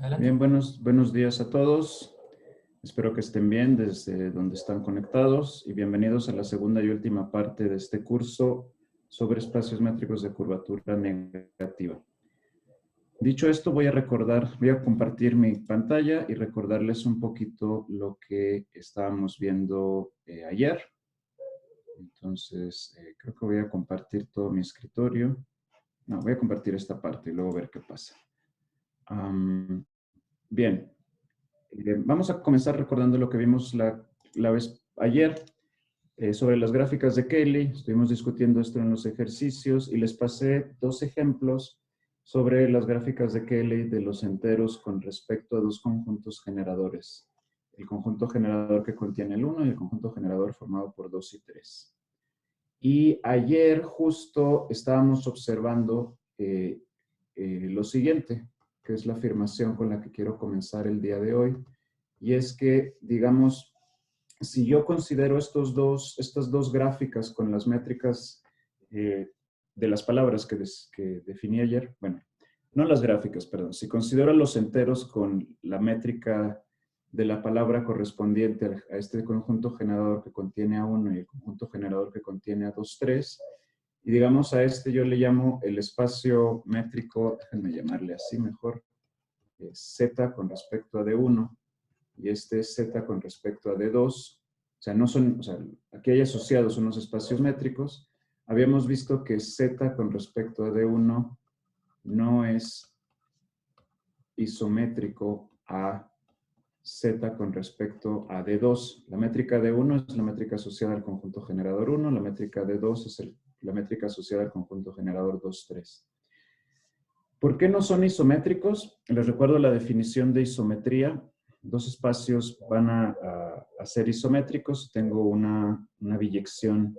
Bien, Adelante. buenos días a todos. Espero que estén bien desde donde están conectados y bienvenidos a la segunda y última parte de este curso sobre espacios métricos de curvatura negativa. Dicho esto, voy a compartir mi pantalla y recordarles un poquito lo que estábamos viendo ayer. Entonces, creo que voy a compartir todo mi escritorio. No, voy a compartir esta parte y luego ver qué pasa. Bien. Vamos a comenzar recordando lo que vimos la vez ayer sobre las gráficas de Cayley. Estuvimos discutiendo esto en los ejercicios y les pasé dos ejemplos sobre las gráficas de Cayley de los enteros con respecto a dos conjuntos generadores. El conjunto generador que contiene el 1 y el conjunto generador formado por 2 y 3. Y ayer justo estábamos observando lo siguiente, que es la afirmación con la que quiero comenzar el día de hoy. Y es que, digamos, si yo considero estas dos gráficas con las métricas de las palabras que definí ayer, bueno, no las gráficas, perdón, si considero los enteros con la métrica de la palabra correspondiente a este conjunto generador que contiene a 1 y el conjunto generador que contiene a 2, 3, y digamos a este yo le llamo el espacio métrico, déjenme llamarle así mejor, Z con respecto a D1, y este es Z con respecto a D2. O sea, no son, o sea, aquí hay asociados unos espacios métricos. Habíamos visto que Z con respecto a D1 no es isométrico a Z con respecto a D2. La métrica D1 es la métrica asociada al conjunto generador 1, la métrica D2 es la métrica asociada al conjunto generador 2, 3. ¿Por qué no son isométricos? Les recuerdo la definición de isometría. Dos espacios van a ser isométricos. Tengo una biyección,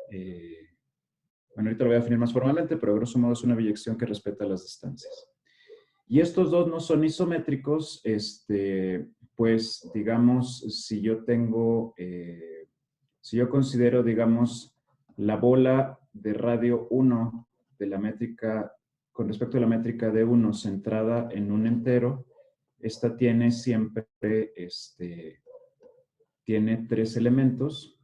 bueno, ahorita lo voy a definir más formalmente, pero grosso modo es una biyección que respeta las distancias. Y estos dos no son isométricos, pues digamos, si yo tengo, si yo considero, digamos, la bola de radio 1 de la métrica, con respecto a la métrica de 1 centrada en un entero, esta tiene siempre, tiene 3 elementos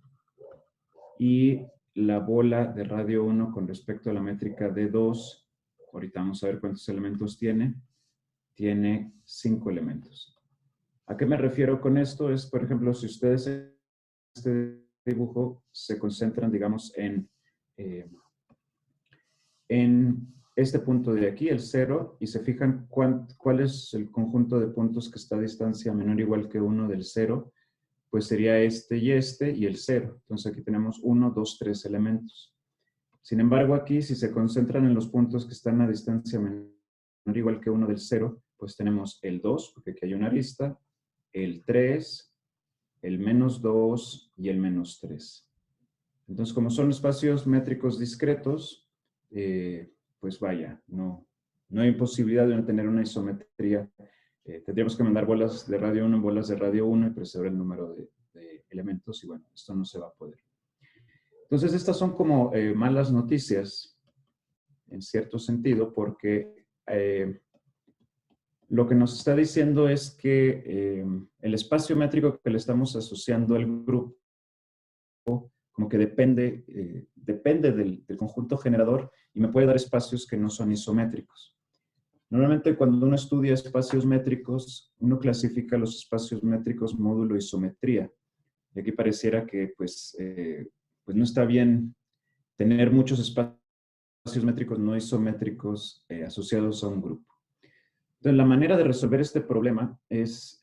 y la bola de radio 1 con respecto a la métrica de 2, ahorita vamos a ver cuántos elementos tiene 5 elementos. ¿A qué me refiero con esto? Es, por ejemplo, si ustedes en este dibujo se concentran, digamos, en este punto de aquí, el 0, y se fijan cuál es el conjunto de puntos que está a distancia menor o igual que 1 del 0, pues sería este y el 0. Entonces aquí tenemos 1, 2, 3 elementos. Sin embargo, aquí, si se concentran en los puntos que están a distancia menor o igual que 1 del 0, pues tenemos el 2, porque aquí hay una arista, el 3, el menos 2 y el menos 3. Entonces, como son espacios métricos discretos, pues vaya, no hay posibilidad de no tener una isometría. Tendríamos que mandar bolas de radio 1 en bolas de radio 1 y preservar el número de elementos, y bueno, esto no se va a poder. Entonces, estas son como malas noticias, en cierto sentido, porque lo que nos está diciendo es que el espacio métrico que le estamos asociando al grupo como que depende del conjunto generador y me puede dar espacios que no son isométricos. Normalmente cuando uno estudia espacios métricos, uno clasifica los espacios métricos módulo isometría. Y aquí pareciera que pues no está bien tener muchos espacios métricos no isométricos asociados a un grupo. Entonces, la manera de resolver este problema es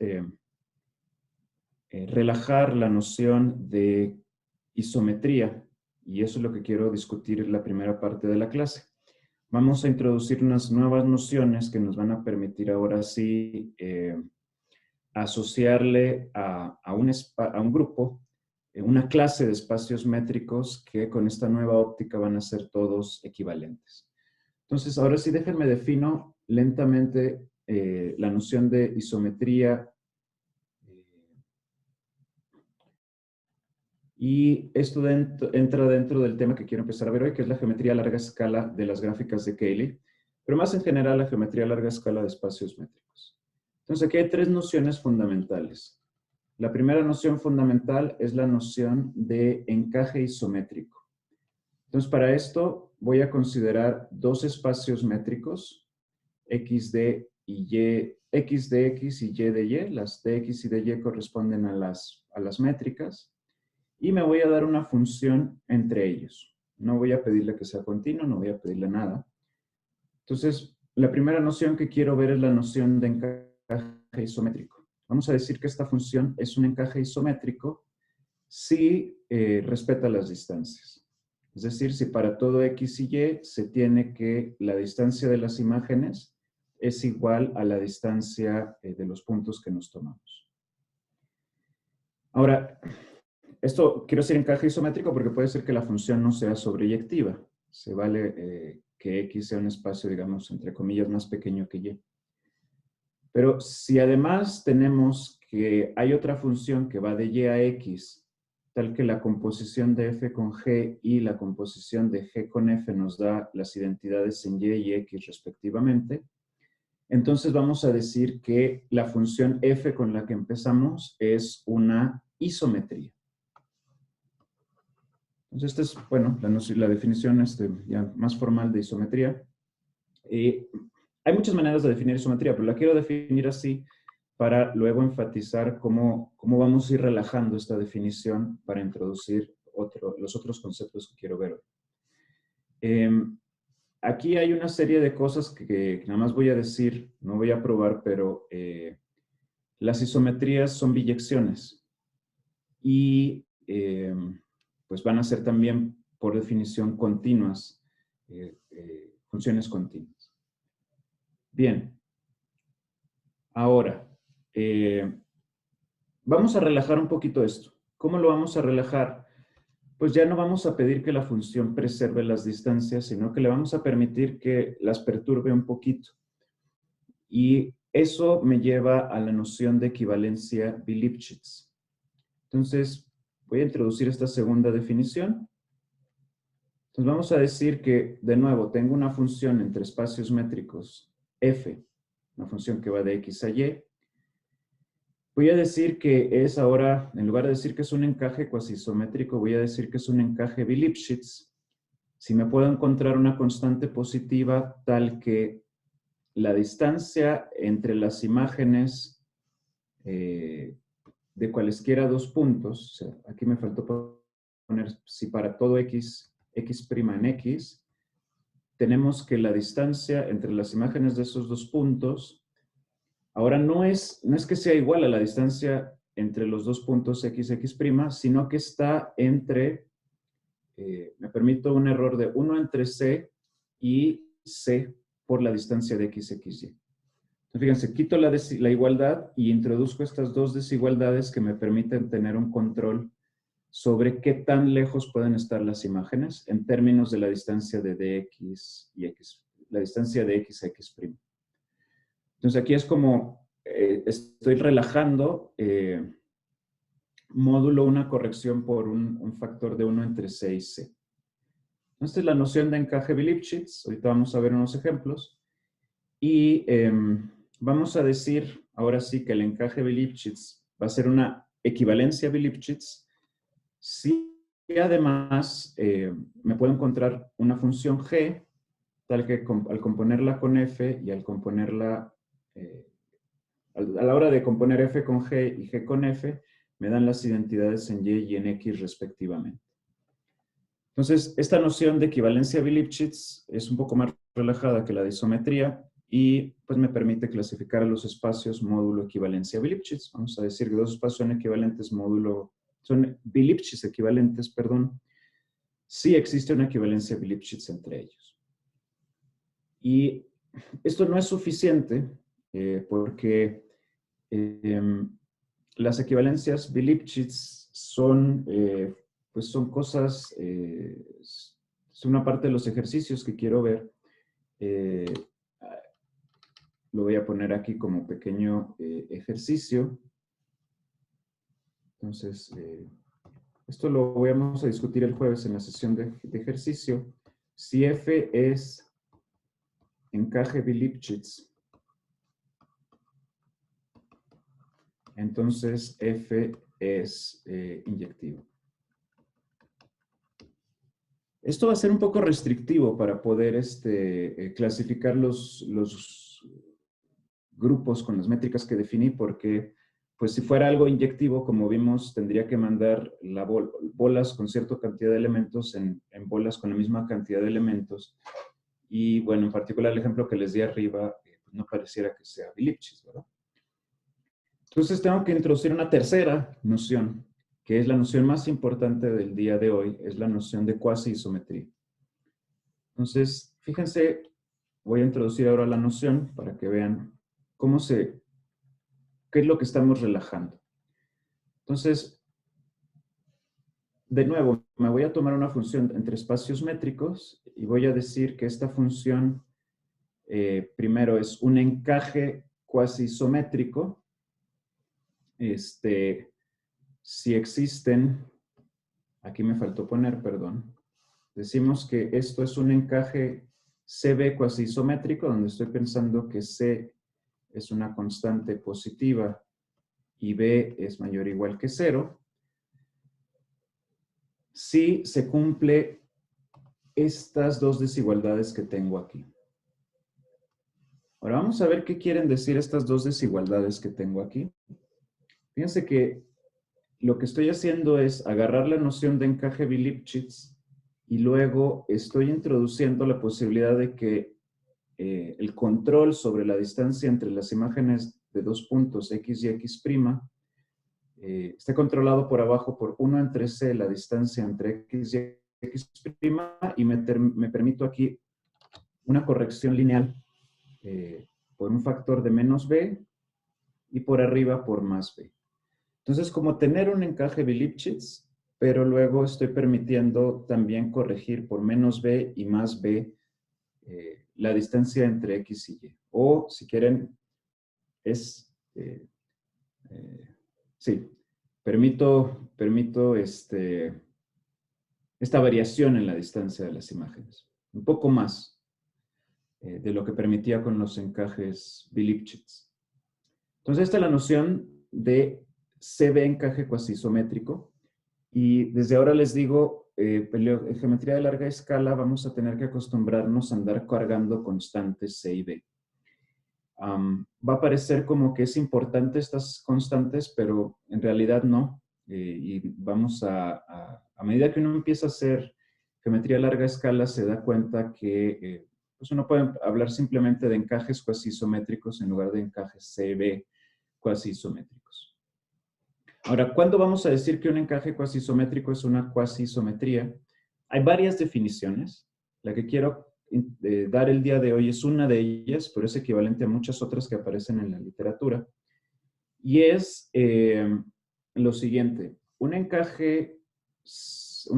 relajar la noción de isometría, y eso es lo que quiero discutir en la primera parte de la clase. Vamos a introducir unas nuevas nociones que nos van a permitir ahora sí asociarle a un grupo una clase de espacios métricos que con esta nueva óptica van a ser todos equivalentes. Entonces, ahora sí déjenme defino lentamente la noción de isometría. Y esto entra dentro del tema que quiero empezar a ver hoy, que es la geometría a larga escala de las gráficas de Cayley, pero más en general la geometría a larga escala de espacios métricos. Entonces, aquí hay tres nociones fundamentales. La primera noción fundamental es la noción de encaje isométrico. Entonces, para esto voy a considerar dos espacios métricos, x de y y, x de x y y de y. Las de x y de y corresponden a las métricas. Y me voy a dar una función entre ellos. No voy a pedirle que sea continuo, no voy a pedirle nada. Entonces, la primera noción que quiero ver es la noción de encaje isométrico. Vamos a decir que esta función es un encaje isométrico si respeta las distancias. Es decir, si para todo x y y se tiene que la distancia de las imágenes es igual a la distancia de los puntos que nos tomamos. Ahora, esto quiero decir encaje isométrico porque puede ser que la función no sea sobreyectiva. Se vale que x sea un espacio, digamos, entre comillas, más pequeño que y. Pero si además tenemos que hay otra función que va de y a x, tal que la composición de f con g y la composición de g con f nos da las identidades en y y x respectivamente, entonces vamos a decir que la función f con la que empezamos es una isometría. Entonces, esta es, bueno, la definición ya más formal de isometría. Hay muchas maneras de definir isometría, pero la quiero definir así para luego enfatizar cómo vamos a ir relajando esta definición para introducir los otros conceptos que quiero ver hoy. Aquí hay una serie de cosas que nada más voy a decir, no voy a probar, pero las isometrías son biyecciones y pues van a ser también, por definición, continuas, funciones continuas. Bien. Ahora, vamos a relajar un poquito esto. ¿Cómo lo vamos a relajar? Pues ya no vamos a pedir que la función preserve las distancias, sino que le vamos a permitir que las perturbe un poquito. Y eso me lleva a la noción de equivalencia Bi-Lipschitz. Entonces, voy a introducir esta segunda definición. Entonces, vamos a decir que, de nuevo, tengo una función entre espacios métricos f, una función que va de x a y. Voy a decir que es ahora, en lugar de decir que es un encaje cuasi-isométrico, voy a decir que es un encaje Bi-Lipschitz. Si me puedo encontrar una constante positiva tal que la distancia entre las imágenes de cualesquiera dos puntos, o sea, aquí me faltó poner, si para todo x en x, tenemos que la distancia entre las imágenes de esos dos puntos, ahora no es que sea igual a la distancia entre los dos puntos x, sino que está entre, me permito un error de 1 entre c y c por la distancia de x, y. Entonces, fíjense, quito la igualdad y introduzco estas dos desigualdades que me permiten tener un control sobre qué tan lejos pueden estar las imágenes en términos de la distancia de dx y x, la distancia de x a x'. Entonces, aquí es como estoy relajando módulo una corrección por un factor de 1 entre c y c. Esta es la noción de encaje Bi-Lipschitz. Ahorita vamos a ver unos ejemplos. Y vamos a decir ahora sí que el encaje Bi-Lipschitz va a ser una equivalencia Bi-Lipschitz si además me puedo encontrar una función g tal que al componerla con f y al componerla a la hora de componer f con g y g con f me dan las identidades en y y en x respectivamente. Entonces, esta noción de equivalencia Bi-Lipschitz es un poco más relajada que la de isometría y pues me permite clasificar a los espacios módulo equivalencia Bi-Lipschitz. Vamos a decir que dos espacios son equivalentes son Bi-Lipschitz equivalentes, perdón, si existe una equivalencia Bi-Lipschitz entre ellos. Y esto no es suficiente porque las equivalencias Bi-Lipschitz son cosas, es una parte de los ejercicios que quiero ver. Lo voy a poner aquí como pequeño ejercicio. Entonces, esto lo vamos a discutir el jueves en la sesión de ejercicio. Si f es encaje Bi-Lipschitz entonces F es inyectivo. Esto va a ser un poco restrictivo para poder clasificar los grupos con las métricas que definí, porque pues si fuera algo inyectivo, como vimos, tendría que mandar bolas con cierta cantidad de elementos en bolas con la misma cantidad de elementos. Y bueno, en particular el ejemplo que les di arriba, pues no pareciera que sea Lipschitz, ¿verdad? Entonces tengo que introducir una tercera noción, que es la noción más importante del día de hoy, es la noción de cuasi-isometría. Entonces, fíjense, voy a introducir ahora la noción para que vean qué es lo que estamos relajando. Entonces, de nuevo, me voy a tomar una función entre espacios métricos y voy a decir que esta función primero es un encaje cuasi-isométrico. Si existen, aquí me faltó poner, perdón, decimos que esto es un encaje CB cuasi-isométrico, donde estoy pensando que C es una constante positiva y B es mayor o igual que 0, si se cumple estas dos desigualdades que tengo aquí. Ahora vamos a ver qué quieren decir estas dos desigualdades que tengo aquí. Fíjense que lo que estoy haciendo es agarrar la noción de encaje Lipschitz y luego estoy introduciendo la posibilidad de que el control sobre la distancia entre las imágenes de dos puntos X y X' esté controlado por abajo por 1 entre C, la distancia entre X y X', y me permito aquí una corrección lineal por un factor de menos B y por arriba por más B. Entonces, como tener un encaje Lipschitz, pero luego estoy permitiendo también corregir por menos B y más B la distancia entre X y Y. O, si quieren, sí, permito esta variación en la distancia de las imágenes. Un poco más de lo que permitía con los encajes Lipschitz. Entonces, esta es la noción de CB encaje cuasi-isométrico. Y desde ahora les digo, en geometría de larga escala vamos a tener que acostumbrarnos a andar cargando constantes C y B. Va a parecer como que es importante estas constantes, pero en realidad no. Y vamos a medida que uno empieza a hacer geometría a larga escala, se da cuenta que pues uno puede hablar simplemente de encajes cuasi-isométricos en lugar de encajes CB cuasi-isométricos. Ahora, ¿cuándo vamos a decir que un encaje cuasi-isométrico es una cuasi-isometría? Hay varias definiciones. La que quiero dar el día de hoy es una de ellas, pero es equivalente a muchas otras que aparecen en la literatura. Y es lo siguiente. Un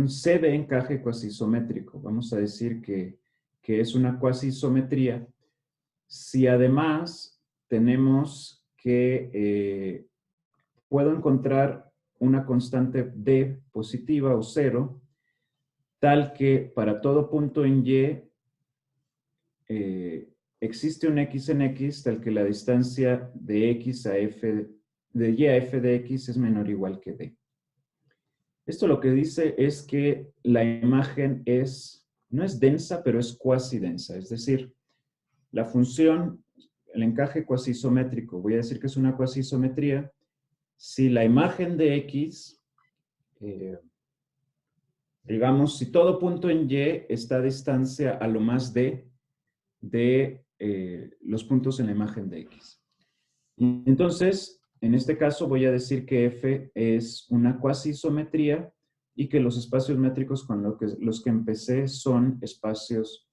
C de encaje cuasi-isométrico, vamos a decir que es una cuasi-isometría, si además tenemos que puedo encontrar una constante D positiva o 0, tal que para todo punto en Y existe un X en X, tal que la distancia de X a F, de Y a F de X es menor o igual que D. Esto lo que dice es que la imagen no es densa, pero es cuasi densa. Es decir, la función, el encaje cuasi isométrico, voy a decir que es una cuasi isometría, si la imagen de X, digamos, si todo punto en Y está a distancia a lo más D de los puntos en la imagen de X. Entonces, en este caso voy a decir que F es una cuasi isometría y que los espacios métricos con los que empecé son espacios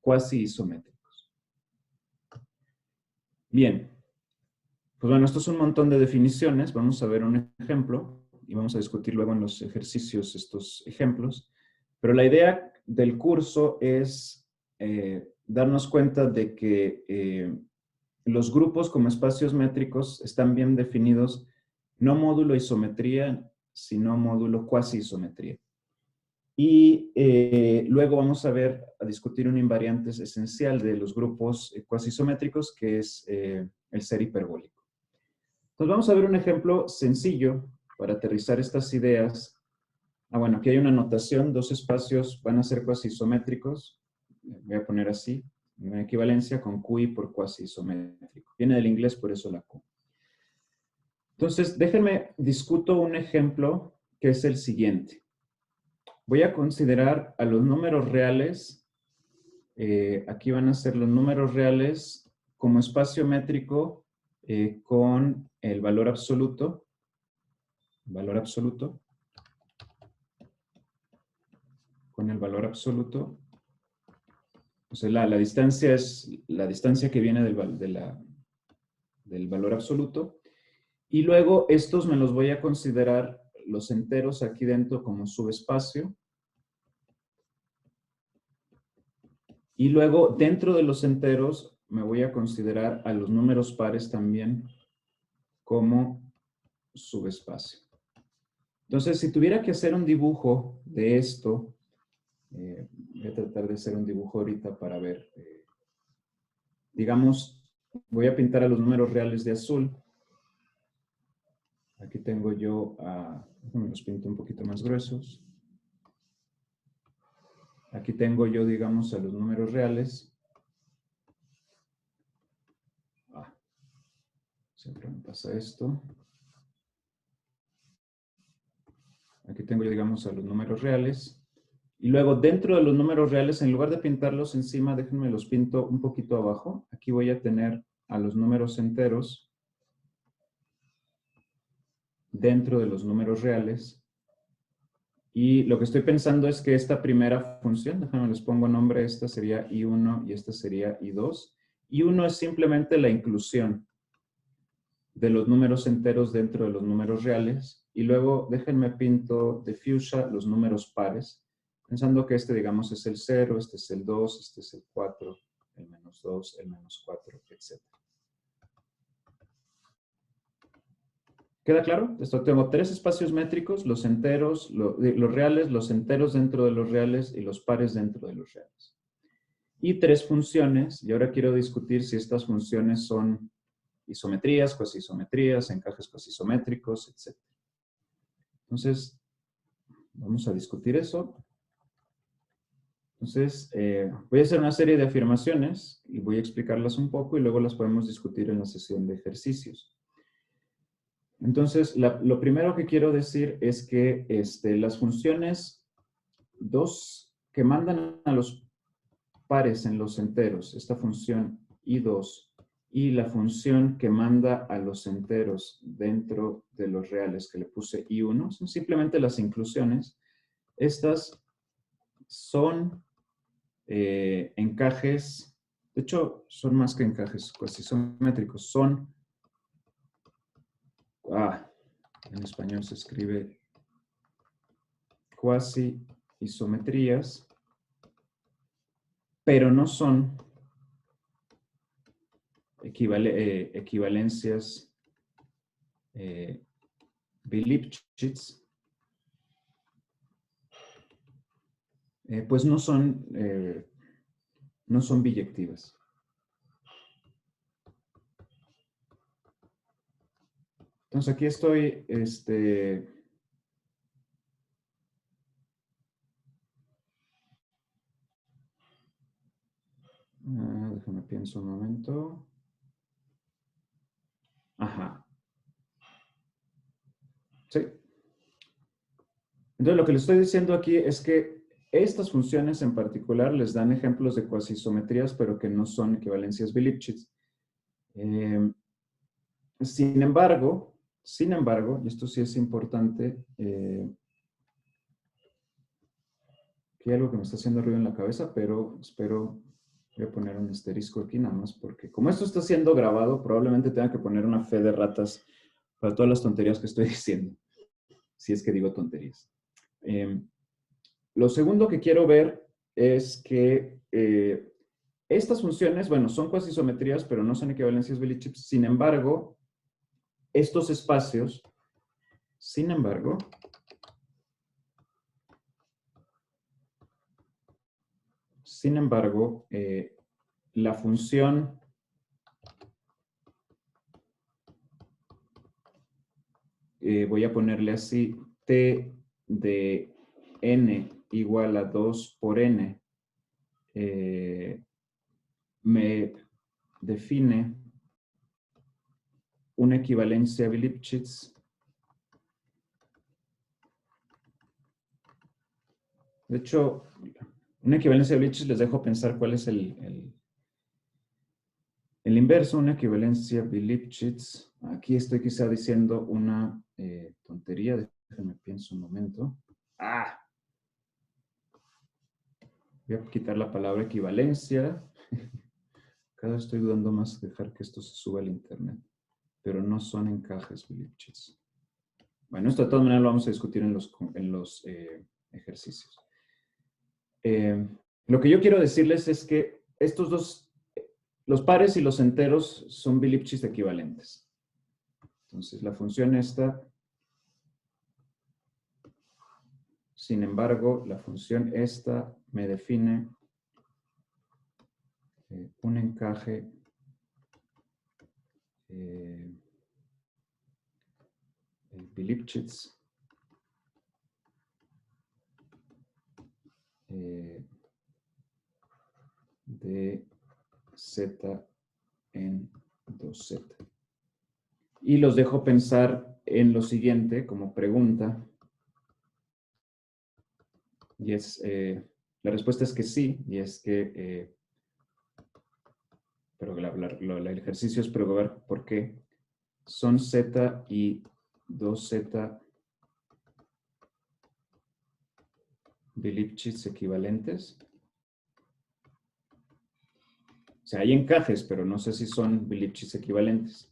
cuasi isométricos. Bien. Pues bueno, esto es un montón de definiciones. Vamos a ver un ejemplo y vamos a discutir luego en los ejercicios estos ejemplos. Pero la idea del curso es darnos cuenta de que los grupos como espacios métricos están bien definidos, no módulo isometría, sino módulo cuasi isometría. Y luego vamos a discutir un invariante esencial de los grupos cuasi isométricos, que es el ser hiperbólico. Entonces vamos a ver un ejemplo sencillo para aterrizar estas ideas. Bueno, aquí hay una notación, dos espacios van a ser cuasi isométricos. Voy a poner así, una equivalencia con QI por cuasi isométrico. Viene del inglés, por eso la Q. Entonces, déjenme discuto un ejemplo que es el siguiente. Voy a considerar a los números reales, aquí van a ser los números reales como espacio métrico con el valor absoluto, con el valor absoluto. O sea, la distancia es la distancia que viene del valor absoluto. Y luego estos me los voy a considerar los enteros aquí dentro como subespacio. Y luego dentro de los enteros me voy a considerar a los números pares también como subespacio. Entonces, si tuviera que hacer un dibujo de esto, voy a tratar de hacer un dibujo ahorita para ver. Digamos, voy a pintar a los números reales de azul. Aquí tengo yo, los pinto un poquito más gruesos. Aquí tengo yo, digamos, a los números reales. Siempre me pasa esto. Aquí tengo yo, digamos, a los números reales. Y luego, dentro de los números reales, en lugar de pintarlos encima, déjenme los pinto un poquito abajo. Aquí voy a tener a los números enteros dentro de los números reales. Y lo que estoy pensando es que esta primera función, déjenme les pongo nombre, esta sería I1 y esta sería I2. I1 es simplemente la inclusión de los números enteros dentro de los números reales. Y luego déjenme pinto de fuchsia los números pares, pensando que este, digamos, es el 0, este es el 2, este es el 4, el menos 2, el menos 4, etc. ¿Queda claro? Esto tengo tres espacios métricos, los enteros, los reales, los enteros dentro de los reales y los pares dentro de los reales. Y tres funciones, y ahora quiero discutir si estas funciones son isometrías, cuasiisometrías, encajes cuasiisométricos, etc. Entonces, vamos a discutir eso. Entonces, voy a hacer una serie de afirmaciones y voy a explicarlas un poco y luego las podemos discutir en la sesión de ejercicios. Entonces, lo primero que quiero decir es que las funciones que mandan a los pares en los enteros, esta función I2 y la función que manda a los enteros dentro de los reales que le puse I1, son simplemente las inclusiones. Estas son encajes, de hecho, son más que encajes cuasiisométricos, son, en español se escribe cuasi-isometrías, pero no son equivalencias Bi-Lipschitz, pues no son biyectivas. Entonces aquí estoy, déjame pienso un momento. Ajá. Sí. Entonces lo que les estoy diciendo aquí es que estas funciones en particular les dan ejemplos de cuasiisometrías, pero que no son equivalencias Bi-Lipschitz. Sin embargo, y esto sí es importante, que hay algo que me está haciendo ruido en la cabeza, pero espero, voy a poner un asterisco aquí nada más, porque como esto está siendo grabado, probablemente tenga que poner una fe de ratas para todas las tonterías que estoy diciendo, si es que digo tonterías. Lo segundo que quiero ver es que estas funciones, bueno, son cuasiisometrías, pero no son equivalencias Bi-Lipschitz. Sin embargo, estos espacios, la función voy a ponerle así, t de n igual a 2 por n, me define una equivalencia de Lipschitz. De hecho, una equivalencia de Lipschitz les dejo pensar cuál es el inverso, una equivalencia de Lipschitz. Aquí estoy quizá diciendo una tontería, déjenme pienso un momento. Voy a quitar la palabra equivalencia. Cada vez estoy dudando más de dejar que esto se suba al internet. Pero no son encajes de Lipschitz. Bueno, esto de todas maneras lo vamos a discutir en los ejercicios. Lo que yo quiero decirles es que estos dos, los pares y los enteros son Lipschitz equivalentes. Entonces, la función esta, sin embargo, la función esta me define un encaje Lipschitz de Z en 2Z. Y los dejo pensar en lo siguiente como pregunta. Y es, la respuesta es que sí, y es que, pero el ejercicio es probar por qué. Son Z y 2Z de Lipschitz equivalentes. O sea, hay encajes, pero no sé si son Lipschitz equivalentes.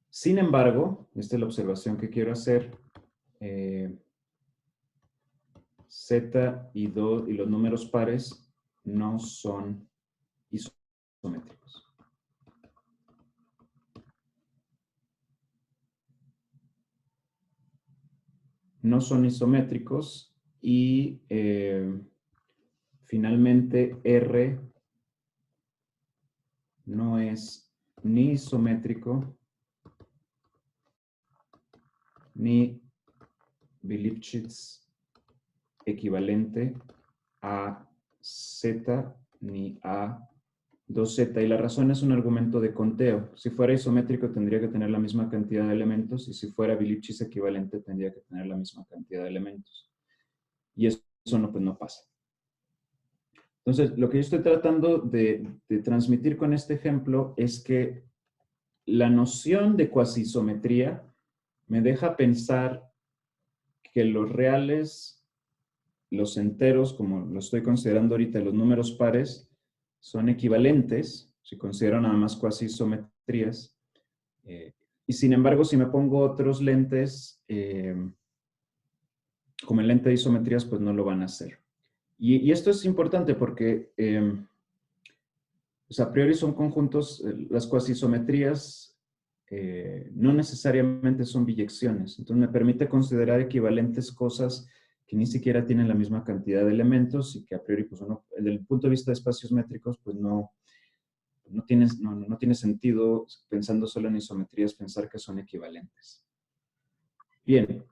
Sin embargo, esta es la observación que quiero hacer. Z y los números pares no son isométricos. No son isométricos y finalmente R no es ni isométrico ni Lipschitz equivalente a Z ni a 2Z. Y la razón es un argumento de conteo. Si fuera isométrico tendría que tener la misma cantidad de elementos y si fuera Lipschitz equivalente tendría que tener la misma cantidad de elementos. Y eso no, pues no pasa. Entonces, lo que yo estoy tratando de transmitir con este ejemplo es que la noción de cuasiisometría me deja pensar que los reales, los enteros, como lo estoy considerando ahorita, los números pares, son equivalentes, si considero nada más cuasiisometrías. Y sin embargo, si me pongo otros lentes, como el lente de isometrías, pues no lo van a hacer. Y esto es importante porque pues a priori son conjuntos, las cuasiisometrías no necesariamente son biyecciones. Entonces me permite considerar equivalentes cosas que ni siquiera tienen la misma cantidad de elementos y que a priori, pues uno, desde el punto de vista de espacios métricos, pues no tiene sentido, pensando solo en isometrías, pensar que son equivalentes. Bien,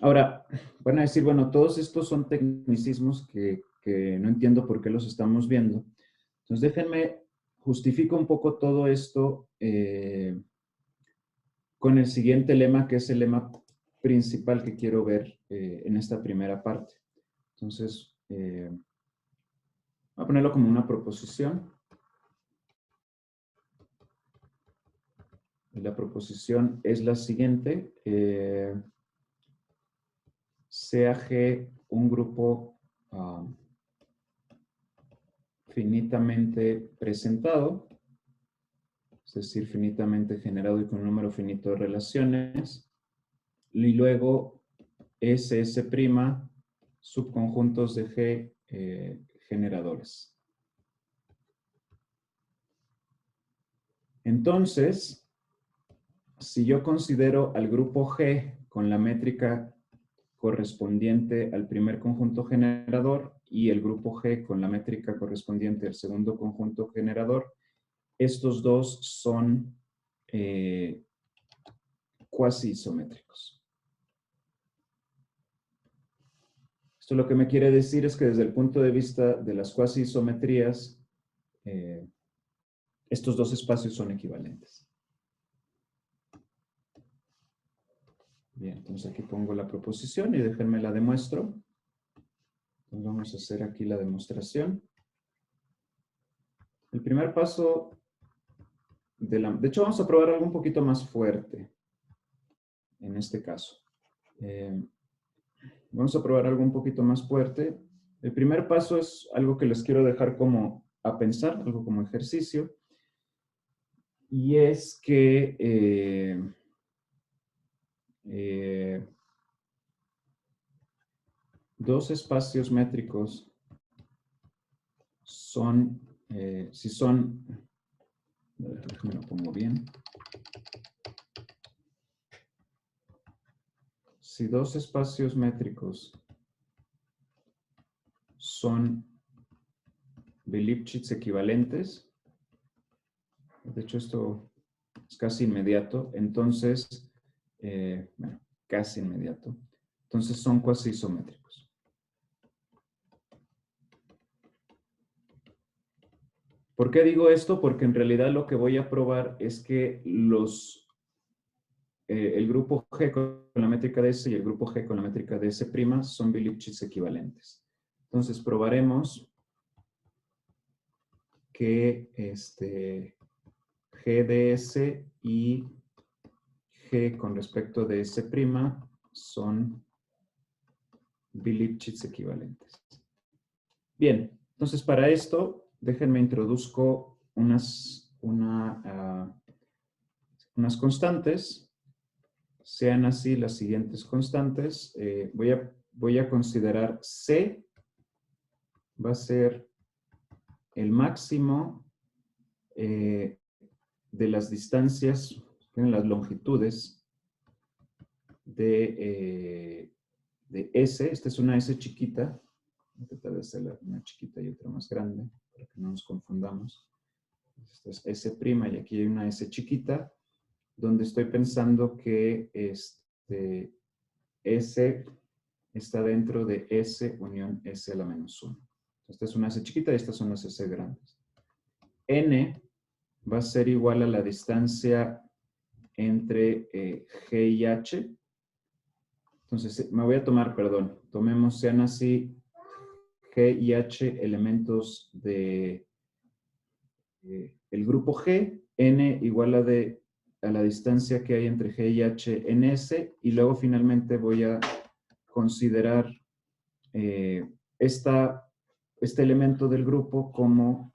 ahora van a decir, bueno, todos estos son tecnicismos que no entiendo por qué los estamos viendo. Entonces déjenme justifico un poco todo esto con el siguiente lema, que es el lema principal que quiero ver en esta primera parte. Entonces, voy a ponerlo como una proposición. Y la proposición es la siguiente. Sea G un grupo finitamente presentado, es decir, finitamente generado y con un número finito de relaciones, y luego SS' subconjuntos de G generadores. Entonces, si yo considero al grupo G con la métrica correspondiente al primer conjunto generador y el grupo G con la métrica correspondiente al segundo conjunto generador, estos dos son cuasi isométricos. Esto lo que me quiere decir es que desde el punto de vista de las cuasi isometrías, estos dos espacios son equivalentes. Bien, entonces aquí pongo la proposición y déjenme la demuestro. Entonces vamos a hacer aquí la demostración. El primer paso de hecho, vamos a probar algo un poquito más fuerte en este caso. Vamos a probar algo un poquito más fuerte. El primer paso es algo que les quiero dejar como a pensar, algo como ejercicio. Y es que dos espacios métricos son, si son, me lo pongo bien. Si dos espacios métricos son Be-Lipschitz equivalentes, de hecho esto es casi inmediato, entonces, bueno, casi inmediato, entonces son cuasi isométricos. ¿Por qué digo esto? Porque en realidad lo que voy a probar es que el grupo G con la métrica de S y el grupo G con la métrica de S' son Be-Lipschitz equivalentes. Entonces probaremos que G de S y G con respecto de S' son Be-Lipschitz equivalentes. Bien, entonces para esto, déjenme introduzco unas constantes. Sean así las siguientes constantes. Voy a considerar C va a ser el máximo de las distancias, en las longitudes de S. Esta es una S chiquita. Voy a tratar de hacer una chiquita y otra más grande para que no nos confundamos. Esta es S' y aquí hay una S chiquita donde estoy pensando que S está dentro de S unión S a la menos 1. Esta es una S chiquita y estas son las S grandes. N va a ser igual a la distancia entre G y H. Entonces, me voy a tomar, perdón, tomemos, sean así, G y H elementos de el grupo G, N igual a la distancia que hay entre G y H en S, y luego finalmente voy a considerar este elemento del grupo como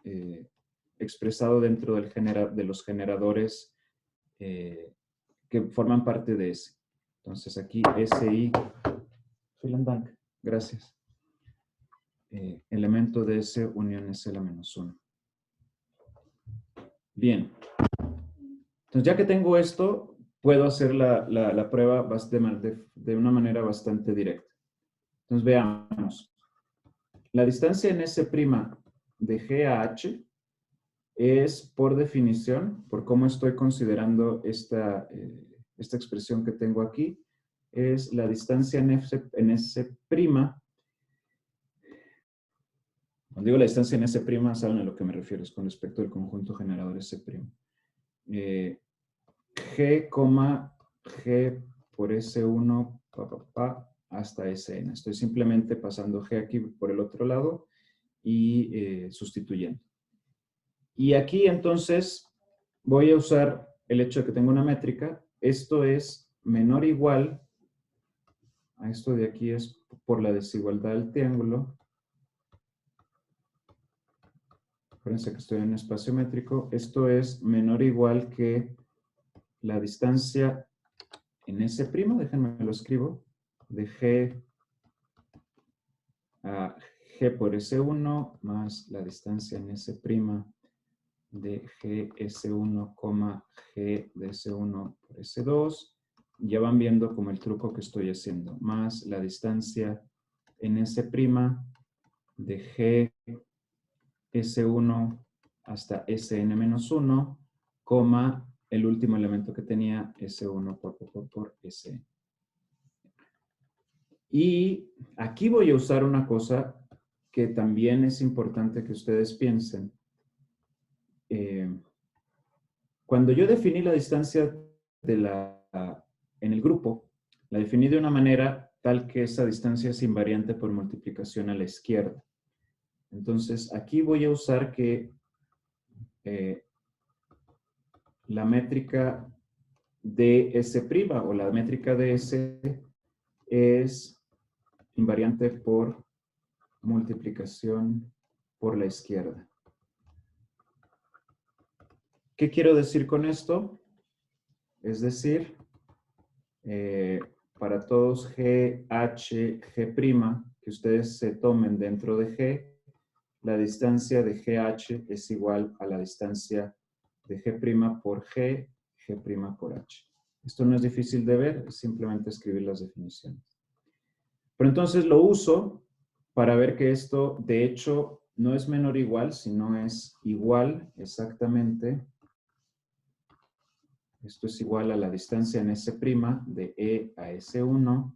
expresado dentro de los generadores que forman parte de S. Entonces aquí SI, vielen Dank, gracias. Elemento de S unión S a la menos 1. Bien. Entonces ya que tengo esto, puedo hacer la prueba de una manera bastante directa. Entonces veamos. La distancia en S' de G a H es, por definición, por cómo estoy considerando esta expresión que tengo aquí, es la distancia en S'. Cuando digo la distancia en S', saben a lo que me refiero, es con respecto al conjunto generador S'. G, G por S1, hasta Sn. Estoy simplemente pasando G aquí por el otro lado y sustituyendo. Y aquí entonces voy a usar el hecho de que tengo una métrica. Esto es menor o igual a esto de aquí, es por la desigualdad del triángulo. Acuérdense que estoy en un espacio métrico. Esto es menor o igual que la distancia en S', déjenme lo escribo, de G a G por S1 más la distancia en S' de GS1, G de S1 por S2. Ya van viendo como el truco que estoy haciendo. Más la distancia en S' de GS1 hasta Sn-1, el último elemento que tenía, S1 por S. Y aquí voy a usar una cosa que también es importante que ustedes piensen. Cuando yo definí la distancia en el grupo, la definí de una manera tal que esa distancia es invariante por multiplicación a la izquierda. Entonces, aquí voy a usar que la métrica ds' o la métrica ds es invariante por multiplicación por la izquierda. ¿Qué quiero decir con esto? Es decir, para todos G, H, G', que ustedes se tomen dentro de G, la distancia de GH es igual a la distancia de G' por G, G' por H. Esto no es difícil de ver, es simplemente escribir las definiciones. Pero entonces lo uso para ver que esto, de hecho, no es menor o igual, sino es igual exactamente. Esto es igual a la distancia en S' de E a S1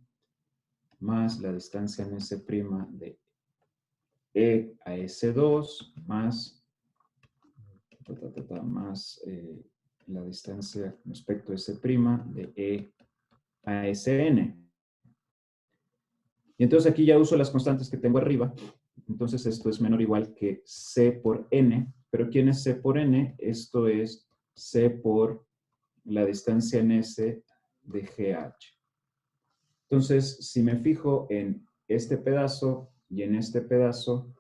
más la distancia en S' de E a S2 más la distancia respecto a S' de E a Sn. Y entonces aquí ya uso las constantes que tengo arriba. Entonces esto es menor o igual que C por N. Pero ¿quién es C por N? Esto es C por la distancia en S de GH. Entonces, si me fijo en este pedazo y en este pedazo,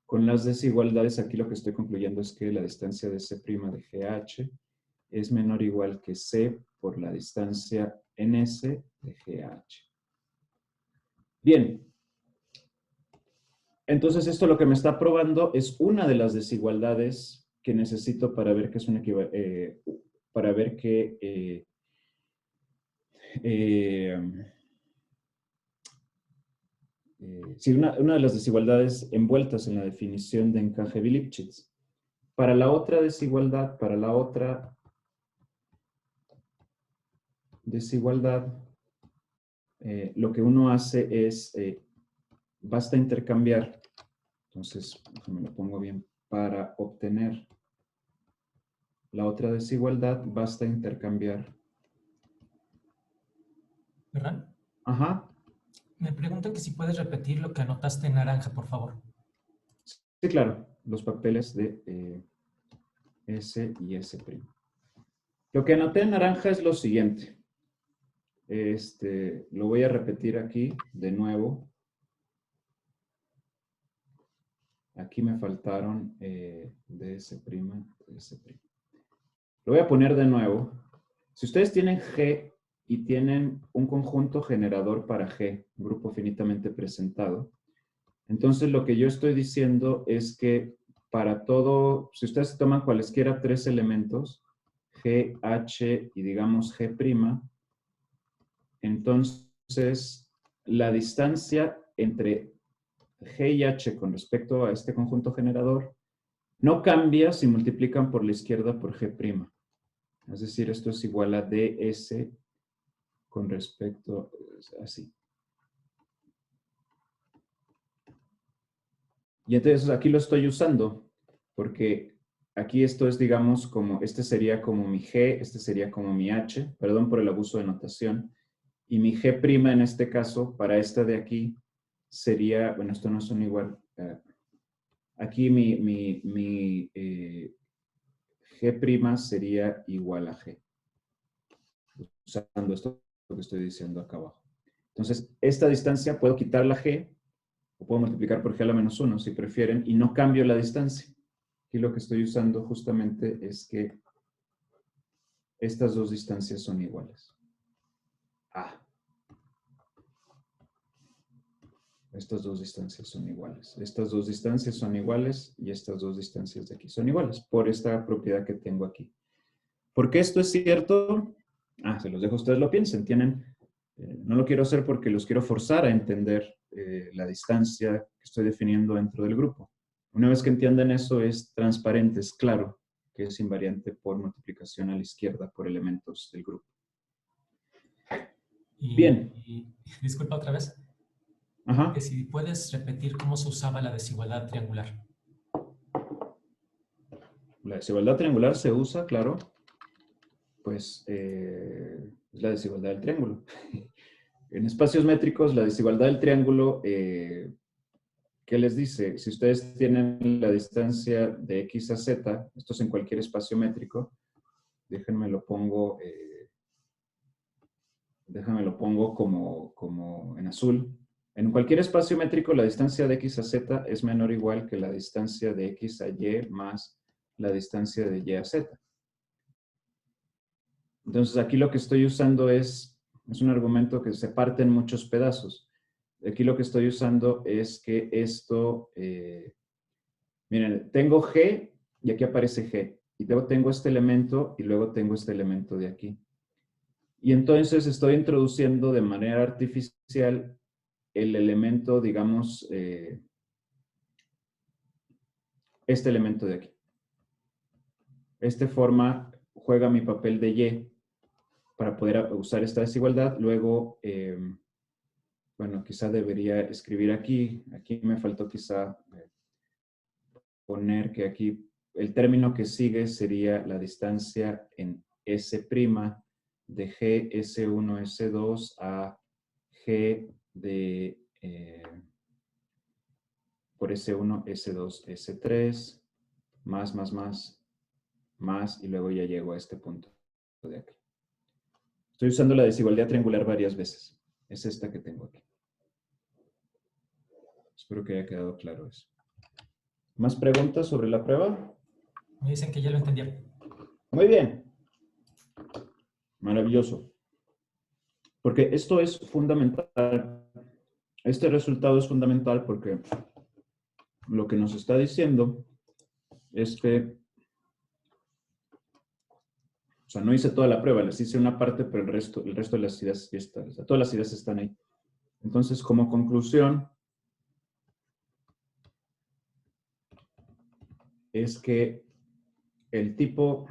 con las desigualdades, aquí lo que estoy concluyendo es que la distancia de C' de GH es menor o igual que C por la distancia en S de GH. Bien. Entonces, esto lo que me está probando es una de las desigualdades que necesito para ver que es una para ver que sí, una de las desigualdades envueltas en la definición de encaje Bi-Lipschitz. Para la otra desigualdad, lo que uno hace es, basta intercambiar, entonces, me lo pongo bien, para obtener la otra desigualdad, basta intercambiar. ¿Verdad? Ajá. Me preguntan que si puedes repetir lo que anotaste en naranja, por favor. Sí, claro, los papeles de S y S'. Lo que anoté en naranja es lo siguiente. Lo voy a repetir aquí de nuevo. Aquí me faltaron ds', ds'. Lo voy a poner de nuevo. Si ustedes tienen G y tienen un conjunto generador para G, un grupo finitamente presentado, entonces lo que yo estoy diciendo es que para todo, si ustedes toman cualesquiera tres elementos, G, H y digamos G', entonces la distancia entre G y H con respecto a este conjunto generador no cambia si multiplican por la izquierda por G'. Es decir, esto es igual a ds con respecto, así. Y entonces aquí lo estoy usando, porque aquí esto es, digamos, como, este sería como mi G, este sería como mi H, perdón por el abuso de notación, y mi G' en este caso, para esta de aquí, sería, bueno, esto no son igual, aquí mi G' sería igual a G, usando esto que estoy diciendo acá abajo. Entonces, esta distancia puedo quitar la G, o puedo multiplicar por G a la menos 1, si prefieren, y no cambio la distancia. Aquí lo que estoy usando justamente es que estas dos distancias son iguales. Estas dos distancias son iguales. Estas dos distancias son iguales y estas dos distancias de aquí son iguales, por esta propiedad que tengo aquí. ¿Por qué esto es cierto? Se los dejo, ustedes lo piensen. No lo quiero hacer porque los quiero forzar a entender la distancia que estoy definiendo dentro del grupo. Una vez que entiendan eso, es transparente, es claro. que es invariante por multiplicación a la izquierda por elementos del grupo. Bien. Disculpa otra vez. Ajá. Que si puedes repetir cómo se usaba la desigualdad triangular. La desigualdad triangular se usa, claro, pues es la desigualdad del triángulo. En espacios métricos, la desigualdad del triángulo, ¿qué les dice? Si ustedes tienen la distancia de x a z, esto es en cualquier espacio métrico, déjenme lo pongo como en azul. En cualquier espacio métrico, la distancia de x a z es menor o igual que la distancia de x a y más la distancia de y a z. Entonces, aquí lo que estoy usando es un argumento que se parte en muchos pedazos. Aquí lo que estoy usando es que esto, miren, tengo G y aquí aparece G. Y luego tengo este elemento y luego tengo este elemento de aquí. Y entonces estoy introduciendo de manera artificial el elemento, digamos, este elemento de aquí. Este juega mi papel de Y para poder usar esta desigualdad. Luego, bueno, quizá debería escribir aquí. Aquí me faltó quizá poner que aquí el término que sigue sería la distancia en S' de G S1, S2 a G de por S1, S2, S3, más, y luego ya llego a este punto de aquí. Estoy usando la desigualdad triangular varias veces. Es esta que tengo aquí. Espero que haya quedado claro eso. ¿Más preguntas sobre la prueba? Me dicen que ya lo entendieron. Muy bien. Maravilloso. Porque esto es fundamental. Este resultado es fundamental porque lo que nos está diciendo es que, o sea, no hice toda la prueba, les hice una parte, pero el resto de las ideas ya están, o sea, todas las ideas están ahí. Entonces, como conclusión, es que el tipo,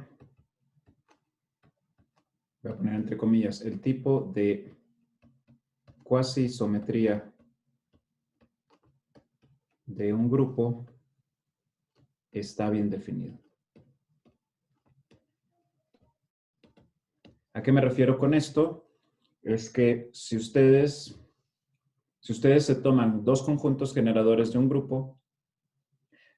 voy a poner entre comillas, el tipo de cuasi isometría de un grupo está bien definido. ¿A qué me refiero con esto? Es que si ustedes se toman dos conjuntos generadores de un grupo,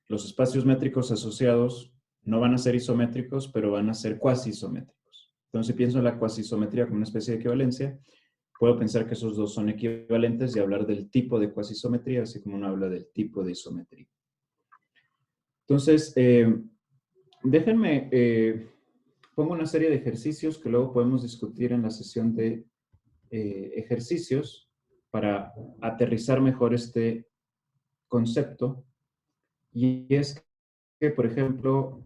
los espacios métricos asociados no van a ser isométricos, pero van a ser cuasi isométricos. Entonces, si pienso en la cuasi isometría como una especie de equivalencia, puedo pensar que esos dos son equivalentes y hablar del tipo de cuasi isometría, así como uno habla del tipo de isometría. Entonces, déjenme, pongo una serie de ejercicios que luego podemos discutir en la sesión de ejercicios para aterrizar mejor este concepto. Y es que, por ejemplo,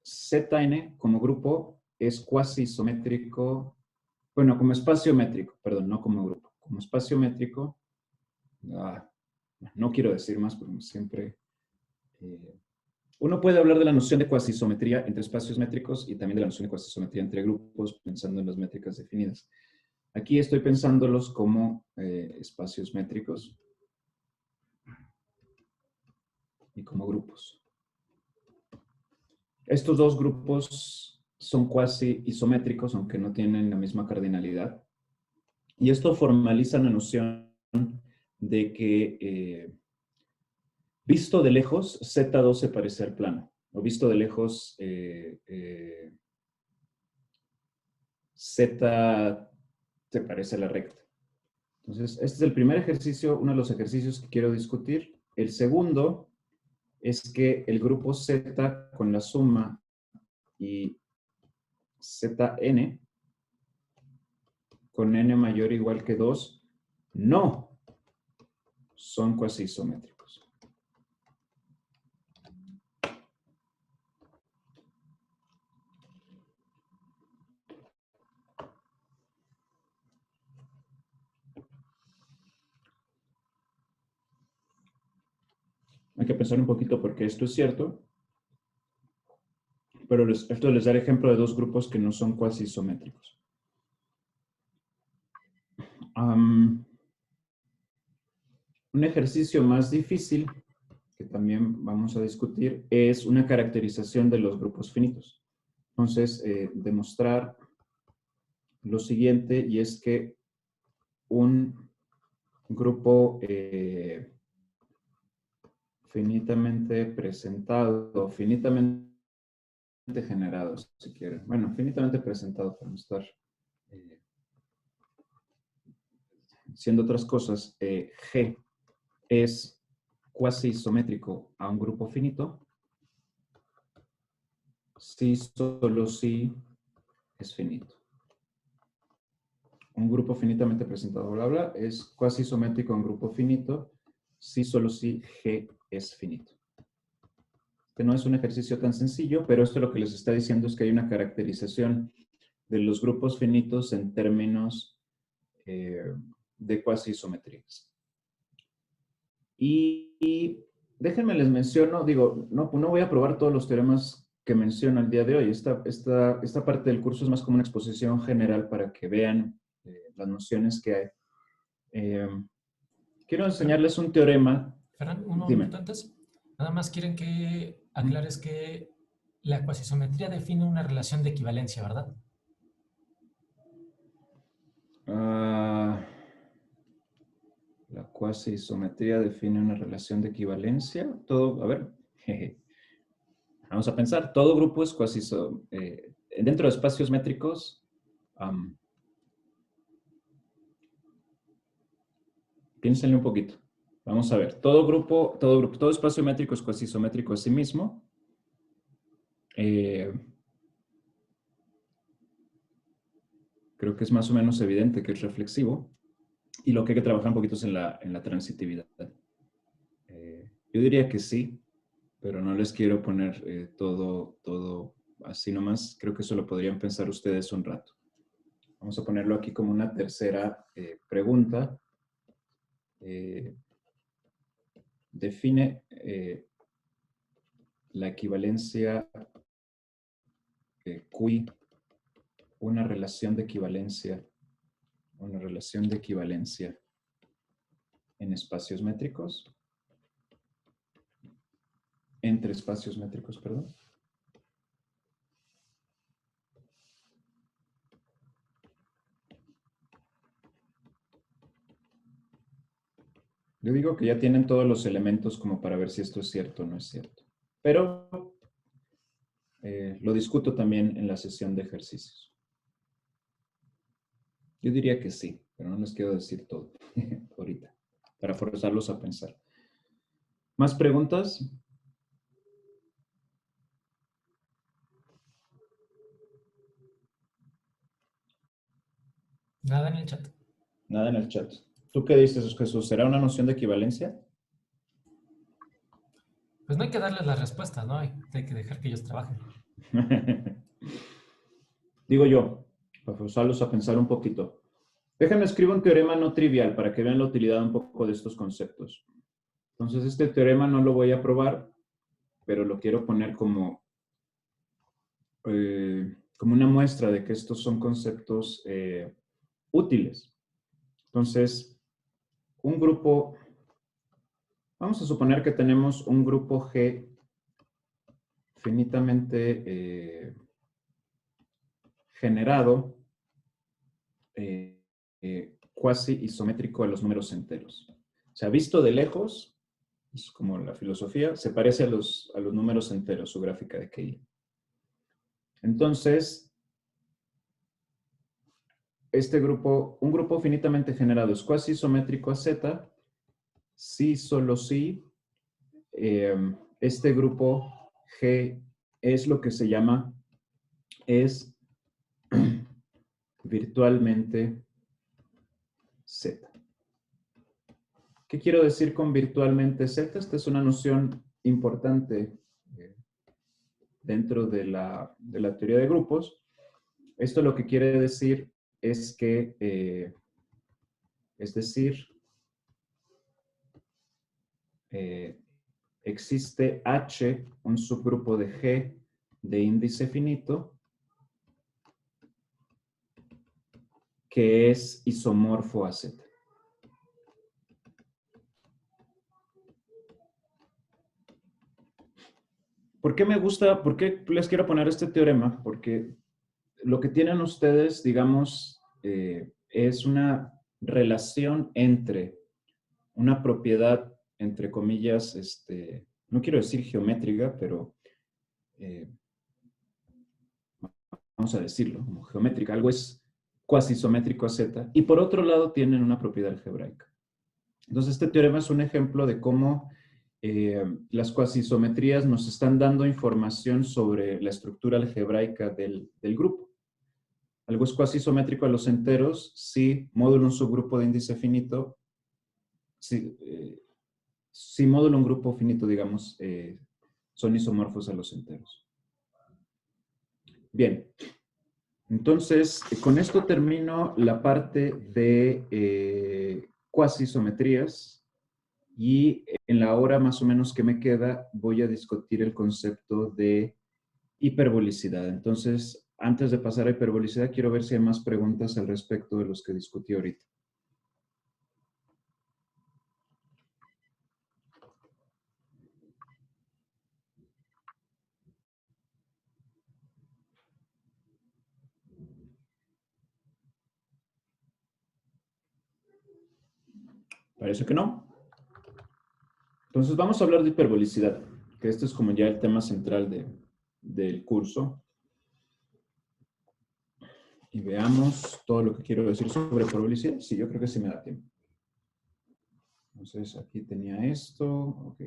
Zn como grupo es cuasi isométrico, bueno, como espacio métrico, perdón, no como grupo, como espacio métrico, no quiero decir más porque siempre... uno puede hablar de la noción de cuasisometría entre espacios métricos y también de la noción de cuasisometría entre grupos, pensando en las métricas definidas. Aquí estoy pensándolos como espacios métricos y como grupos. Estos dos grupos son cuasi isométricos, aunque no tienen la misma cardinalidad. Y esto formaliza la noción de que visto de lejos, Z2 se parece al plano. O visto de lejos, Z se parece a la recta. Entonces, este es el primer ejercicio, uno de los ejercicios que quiero discutir. El segundo es que el grupo Z con la suma y Zn con n mayor o igual que 2 no son cuasi isométricos. Hay que pensar un poquito por qué esto es cierto, pero esto les daré ejemplo de dos grupos que no son cuasi isométricos. Un ejercicio más difícil, que también vamos a discutir, es una caracterización de los grupos finitos. Entonces, demostrar lo siguiente, y es que un grupo finitamente presentado, finitamente generado, si quieren. Bueno, finitamente presentado para no estar siendo otras cosas. G es cuasi isométrico a un grupo finito si solo si es finito. Un grupo finitamente presentado, bla, bla, es cuasi isométrico a un grupo finito si solo si G es finito. Que no es un ejercicio tan sencillo, pero esto lo que les está diciendo es que hay una caracterización de los grupos finitos en términos de cuasi isometrías. Y déjenme les menciono, digo, no voy a probar todos los teoremas que menciono el día de hoy. Esta parte del curso es más como una exposición general para que vean las nociones que hay. Quiero enseñarles un teorema. Ferran, un Dime. momento antes. Nada más quieren que aclares que la cuasisometría define una relación de equivalencia, ¿verdad? La cuasi isometría define una relación de equivalencia. Todo, a ver, jeje. Vamos a pensar, todo grupo es cuasi dentro de espacios métricos. Piénsenle un poquito. Vamos a ver, todo espacio métrico es cuasi isométrico a sí mismo. Creo que es más o menos evidente que es reflexivo. Y lo que hay que trabajar un poquito es en la transitividad. Yo diría que sí, pero no les quiero poner todo así nomás. Creo que eso lo podrían pensar ustedes un rato. Vamos a ponerlo aquí como una tercera pregunta. Define la equivalencia QI, una relación de equivalencia en espacios métricos, entre espacios métricos, perdón. Yo digo que ya tienen todos los elementos como para ver si esto es cierto o no es cierto. Pero lo discuto también en la sesión de ejercicios. Yo diría que sí, pero no les quiero decir todo ahorita, para forzarlos a pensar. ¿Más preguntas? Nada en el chat. Nada en el chat. ¿Tú qué dices, Jesús? ¿Será una noción de equivalencia? Pues no hay que darles las respuestas, ¿no? Hay que dejar que ellos trabajen. Digo yo, para forzarlos a pensar un poquito. Déjenme escribir un teorema no trivial para que vean la utilidad un poco de estos conceptos. Entonces, este teorema no lo voy a probar, pero lo quiero poner como una muestra de que estos son conceptos útiles. Entonces, un grupo, vamos a suponer que tenemos un grupo G finitamente generado, cuasi isométrico a los números enteros. O sea, visto de lejos, es como la filosofía, se parece a los números enteros, su gráfica de KI. Entonces, un grupo finitamente generado es cuasi isométrico a Z, si solo si este grupo G es lo que se llama, es virtualmente Z. ¿Qué quiero decir con virtualmente Z? Esta es una noción importante dentro de la teoría de grupos. Esto lo que quiere decir es que, es decir, existe H, un subgrupo de G, de índice finito que es isomorfo a Z. ¿Por qué me gusta? ¿Por qué les quiero poner este teorema? Porque lo que tienen ustedes, digamos, es una relación entre una propiedad, entre comillas, no quiero decir geométrica, pero vamos a decirlo, como geométrica. Algo es cuasi isométrico a Z. Y por otro lado tienen una propiedad algebraica. Entonces, este teorema es un ejemplo de cómo las cuasiisometrías nos están dando información sobre la estructura algebraica del grupo. Algo es cuasiisométrico a los enteros si módulo un subgrupo de índice finito, si módulo un grupo finito, digamos, son isomorfos a los enteros. Bien, entonces con esto termino la parte de cuasiisometrías. Y en la hora más o menos que me queda, voy a discutir el concepto de hiperbolicidad. Entonces, antes de pasar a hiperbolicidad, quiero ver si hay más preguntas al respecto de los que discutí ahorita. Parece que no. Entonces, vamos a hablar de hiperbolicidad, que este es como ya el tema central del curso. Y veamos todo lo que quiero decir sobre hiperbolicidad. Sí, yo creo que sí me da tiempo. Entonces, aquí tenía esto. Ok.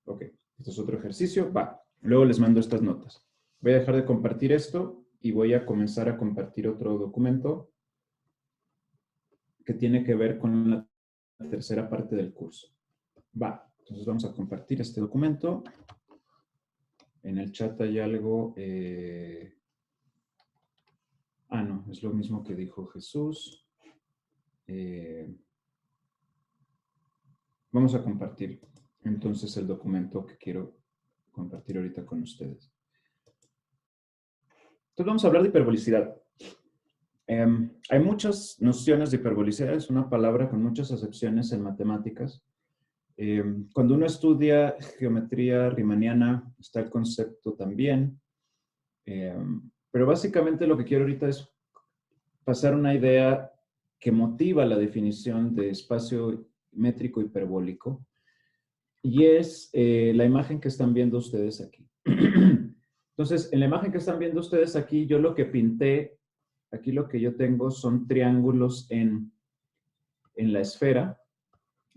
Ok, este es otro ejercicio. Va, luego les mando estas notas. Voy a dejar de compartir esto y voy a comenzar a compartir otro documento que tiene que ver con la tercera parte del curso. Va, entonces vamos a compartir este documento. En el chat hay algo... no, es lo mismo que dijo Jesús. Vamos a compartir entonces el documento que quiero compartir ahorita con ustedes. Entonces vamos a hablar de hiperbolicidad. Hay muchas nociones de hiperbolicidad, es una palabra con muchas acepciones en matemáticas. Cuando uno estudia geometría riemanniana, está el concepto también. Pero básicamente lo que quiero ahorita es pasar una idea que motiva la definición de espacio métrico hiperbólico, y es la imagen que están viendo ustedes aquí. Entonces, en la imagen que están viendo ustedes aquí, yo lo que pinté, aquí lo que yo tengo son triángulos en la esfera,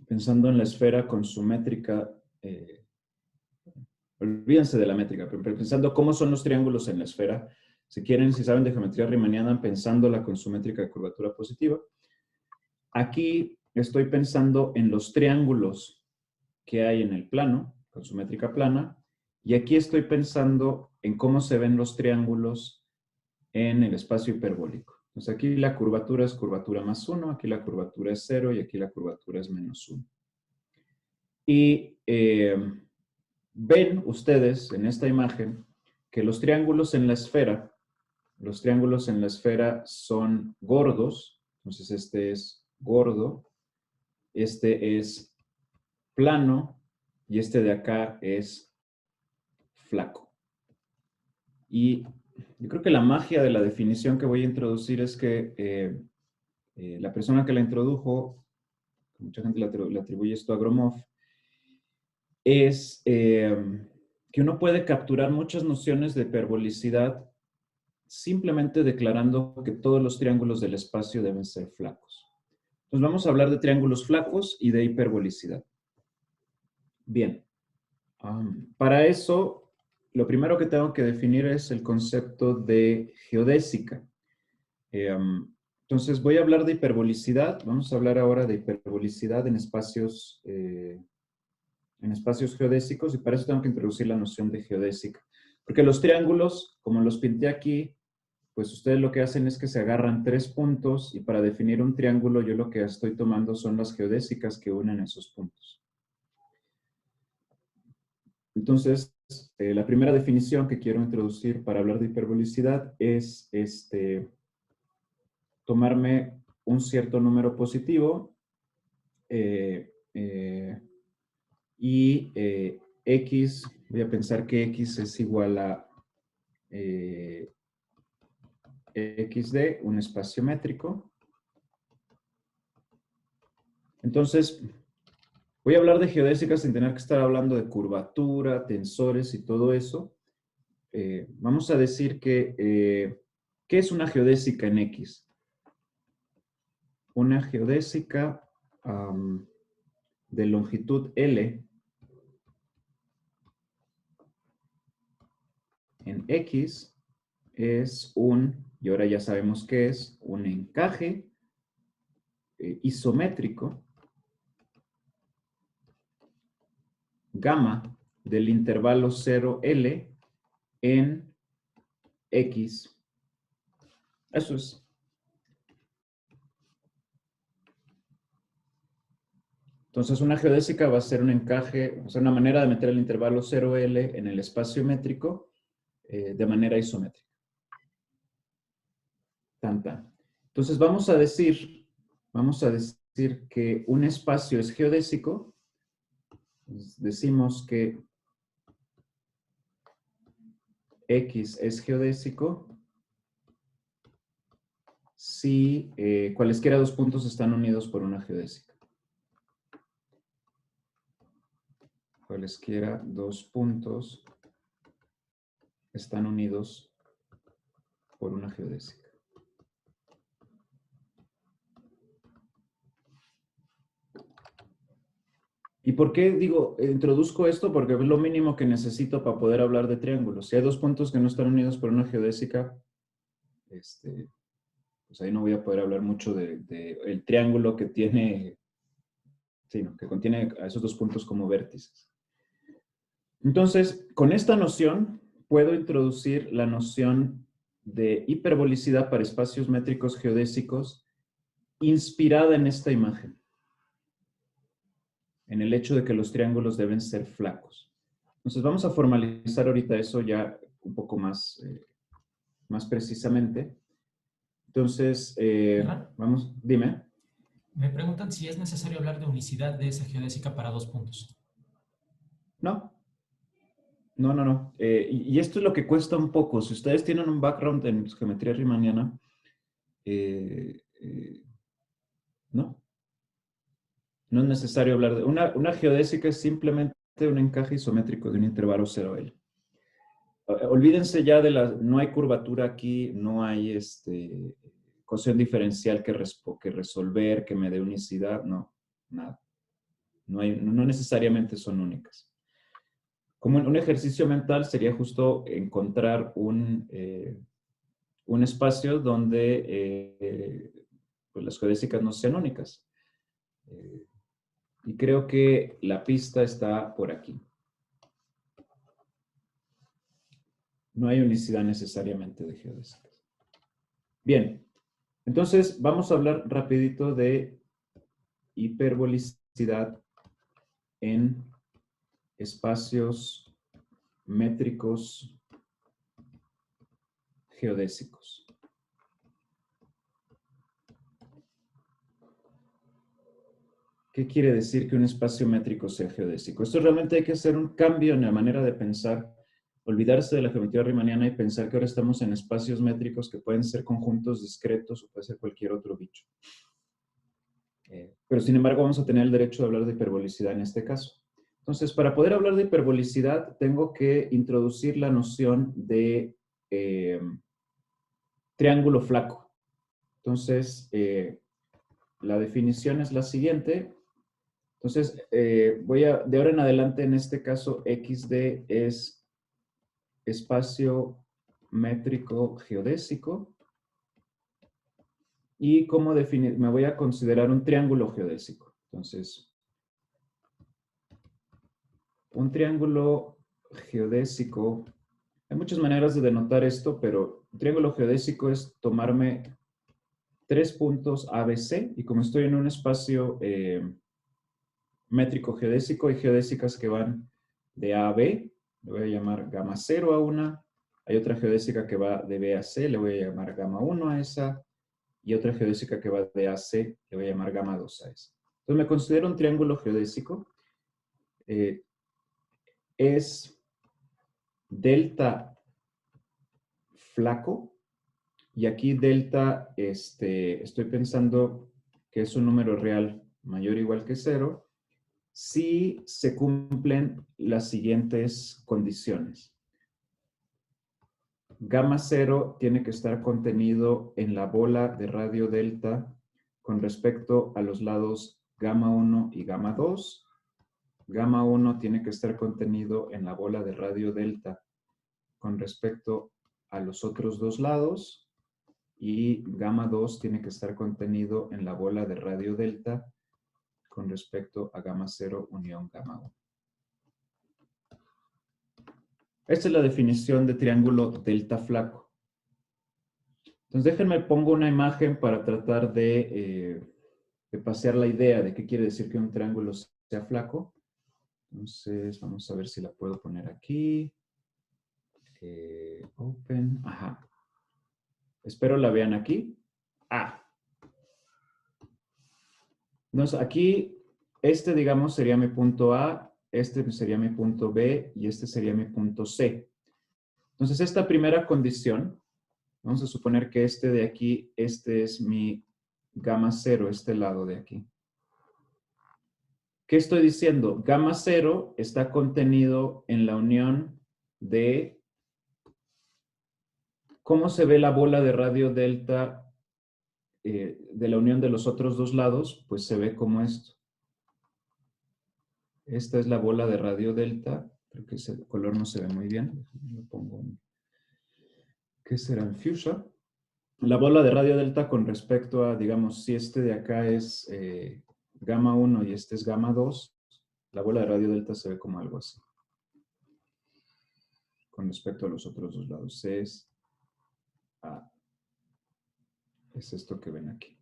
pensando en la esfera con su métrica, olvídense de la métrica, pero pensando cómo son los triángulos en la esfera. Si quieren, si saben de geometría riemanniana, pensándola con su métrica de curvatura positiva. Aquí estoy pensando en los triángulos que hay en el plano, con su métrica plana, y aquí estoy pensando en cómo se ven los triángulos en el espacio hiperbólico. Entonces aquí la curvatura es curvatura más 1, aquí la curvatura es 0 y aquí la curvatura es menos 1. Y ven ustedes en esta imagen que los triángulos en la esfera son gordos. Entonces este es gordo, este es plano y este de acá es flaco. Y yo creo que la magia de la definición que voy a introducir es que la persona que la introdujo, mucha gente le atribuye esto a Gromov, es que uno puede capturar muchas nociones de hiperbolicidad simplemente declarando que todos los triángulos del espacio deben ser flacos. Entonces vamos a hablar de triángulos flacos y de hiperbolicidad. Bien, para eso, lo primero que tengo que definir es el concepto de geodésica. Entonces voy a hablar de hiperbolicidad. Vamos a hablar ahora de hiperbolicidad en espacios geodésicos, y para eso tengo que introducir la noción de geodésica. Porque los triángulos, como los pinté aquí, pues ustedes lo que hacen es que se agarran 3 puntos, y para definir un triángulo yo lo que estoy tomando son las geodésicas que unen esos puntos. Entonces, la primera definición que quiero introducir para hablar de hiperbolicidad es tomarme un cierto número positivo y x, voy a pensar que x es igual a xd, un espacio métrico. Entonces, voy a hablar de geodésica sin tener que estar hablando de curvatura, tensores y todo eso. Vamos a decir que, ¿qué es una geodésica en X? Una geodésica de longitud L en X es y ahora ya sabemos qué es, un encaje isométrico gamma del intervalo 0L en X. Eso es. Entonces, una geodésica va a ser un encaje, o sea, una manera de meter el intervalo 0L en el espacio métrico de manera isométrica. Tan, tan. Entonces, vamos a decir que un espacio es geodésico. Decimos que X es geodésico si cualesquiera dos puntos están unidos por una geodésica. Cualesquiera dos puntos están unidos por una geodésica. ¿Y por qué digo, introduzco esto? Porque es lo mínimo que necesito para poder hablar de triángulos. Si hay dos puntos que no están unidos por una geodésica, pues ahí no voy a poder hablar mucho el triángulo que tiene, sino que contiene a esos dos puntos como vértices. Entonces, con esta noción, puedo introducir la noción de hiperbolicidad para espacios métricos geodésicos inspirada en esta imagen, en el hecho de que los triángulos deben ser flacos. Entonces, vamos a formalizar ahorita eso ya un poco más, más precisamente. Entonces, vamos, dime. Me preguntan si es necesario hablar de unicidad de esa geodésica para dos puntos. No. No. Y esto es lo que cuesta un poco. Si ustedes tienen un background en geometría riemanniana, no. No es necesario hablar de... Una geodésica es simplemente un encaje isométrico de un intervalo 0L. Olvídense ya de no hay curvatura aquí, no hay cosión diferencial que resolver, que me dé unicidad, no, nada. No necesariamente son únicas. Como un ejercicio mental sería justo encontrar un espacio donde pues las geodésicas no sean únicas. Y creo que la pista está por aquí. No hay unicidad necesariamente de geodésicas. Bien, entonces vamos a hablar rapidito de hiperbolicidad en espacios métricos geodésicos. ¿Qué quiere decir que un espacio métrico sea geodésico? Esto realmente hay que hacer un cambio en la manera de pensar, olvidarse de la geometría riemanniana y pensar que ahora estamos en espacios métricos que pueden ser conjuntos discretos o puede ser cualquier otro bicho. Pero sin embargo vamos a tener el derecho de hablar de hiperbolicidad en este caso. Entonces, para poder hablar de hiperbolicidad, tengo que introducir la noción de triángulo flaco. Entonces, la definición es la siguiente. Entonces, de ahora en adelante, en este caso, XD es espacio métrico geodésico. Y como definir, me voy a considerar un triángulo geodésico. Entonces, un triángulo geodésico, hay muchas maneras de denotar esto, pero un triángulo geodésico es tomarme tres puntos ABC, y como estoy en un espacio métrico geodésico, hay geodésicas que van de A a B, Le voy a llamar gamma 0 a una. Hay otra geodésica que va de B a C, le voy a llamar gamma 1 a esa. Y otra geodésica que va de A a C, le voy a llamar gamma 2 a esa. Entonces me considero un triángulo geodésico. Es delta flaco. Y aquí delta, estoy pensando que es un número real mayor o igual que 0 si se cumplen las siguientes condiciones. Gamma 0 tiene que estar contenido en la bola de radio delta con respecto a los lados gamma 1 y gamma 2. Gamma 1 tiene que estar contenido en la bola de radio delta con respecto a los otros dos lados. Y gamma 2 tiene que estar contenido en la bola de radio delta con respecto a gamma 0 unión gamma 1. Esta es la definición de triángulo delta flaco. Entonces déjenme pongo una imagen para tratar de pasear la idea de qué quiere decir que un triángulo sea flaco. Entonces vamos a ver si la puedo poner aquí. Open. Ajá. Espero la vean aquí. Entonces aquí, digamos sería mi punto A, este sería mi punto B y este sería mi punto C. Entonces esta primera condición, vamos a suponer que este de aquí, este es mi gamma 0, este lado de aquí. ¿Qué estoy diciendo? Gamma 0 está contenido en la unión de cómo se ve la bola de radio delta de la unión de los otros dos lados, pues se ve como esto. Esta es la bola de radio delta. Creo que ese color no se ve muy bien. Lo pongo en, ¿qué será? En fuchsia. La bola de radio delta con respecto a, digamos, si este de acá es gamma 1 y este es gamma 2, la bola de radio delta se ve como algo así. Con respecto a los otros dos lados. Es esto que ven aquí.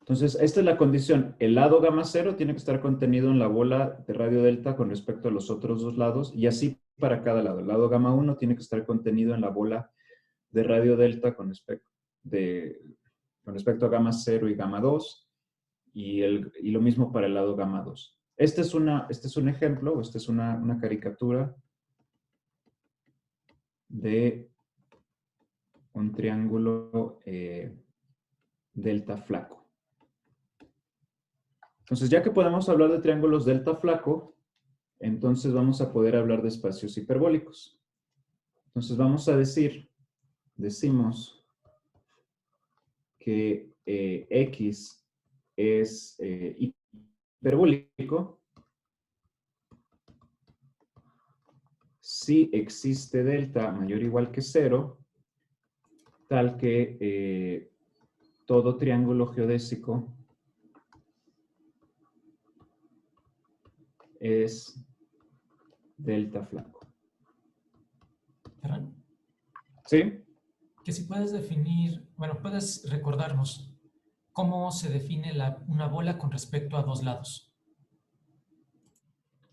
Entonces, esta es la condición. El lado gamma 0 tiene que estar contenido en la bola de radio delta con respecto a los otros dos lados y así para cada lado. El lado gamma 1 tiene que estar contenido en la bola de radio delta con respecto a gamma 0 y gamma 2 y lo mismo para el lado gamma 2. Este es un ejemplo, esta es una caricatura de un triángulo delta flaco. Entonces, ya que podemos hablar de triángulos delta flaco, entonces vamos a poder hablar de espacios hiperbólicos. Entonces vamos a decimos que X es hiperbólico si existe delta mayor o igual que 0, tal que todo triángulo geodésico es delta flaco. Ferran, ¿Sí? que si puedes definir, bueno, puedes recordarnos cómo se define una bola con respecto a dos lados.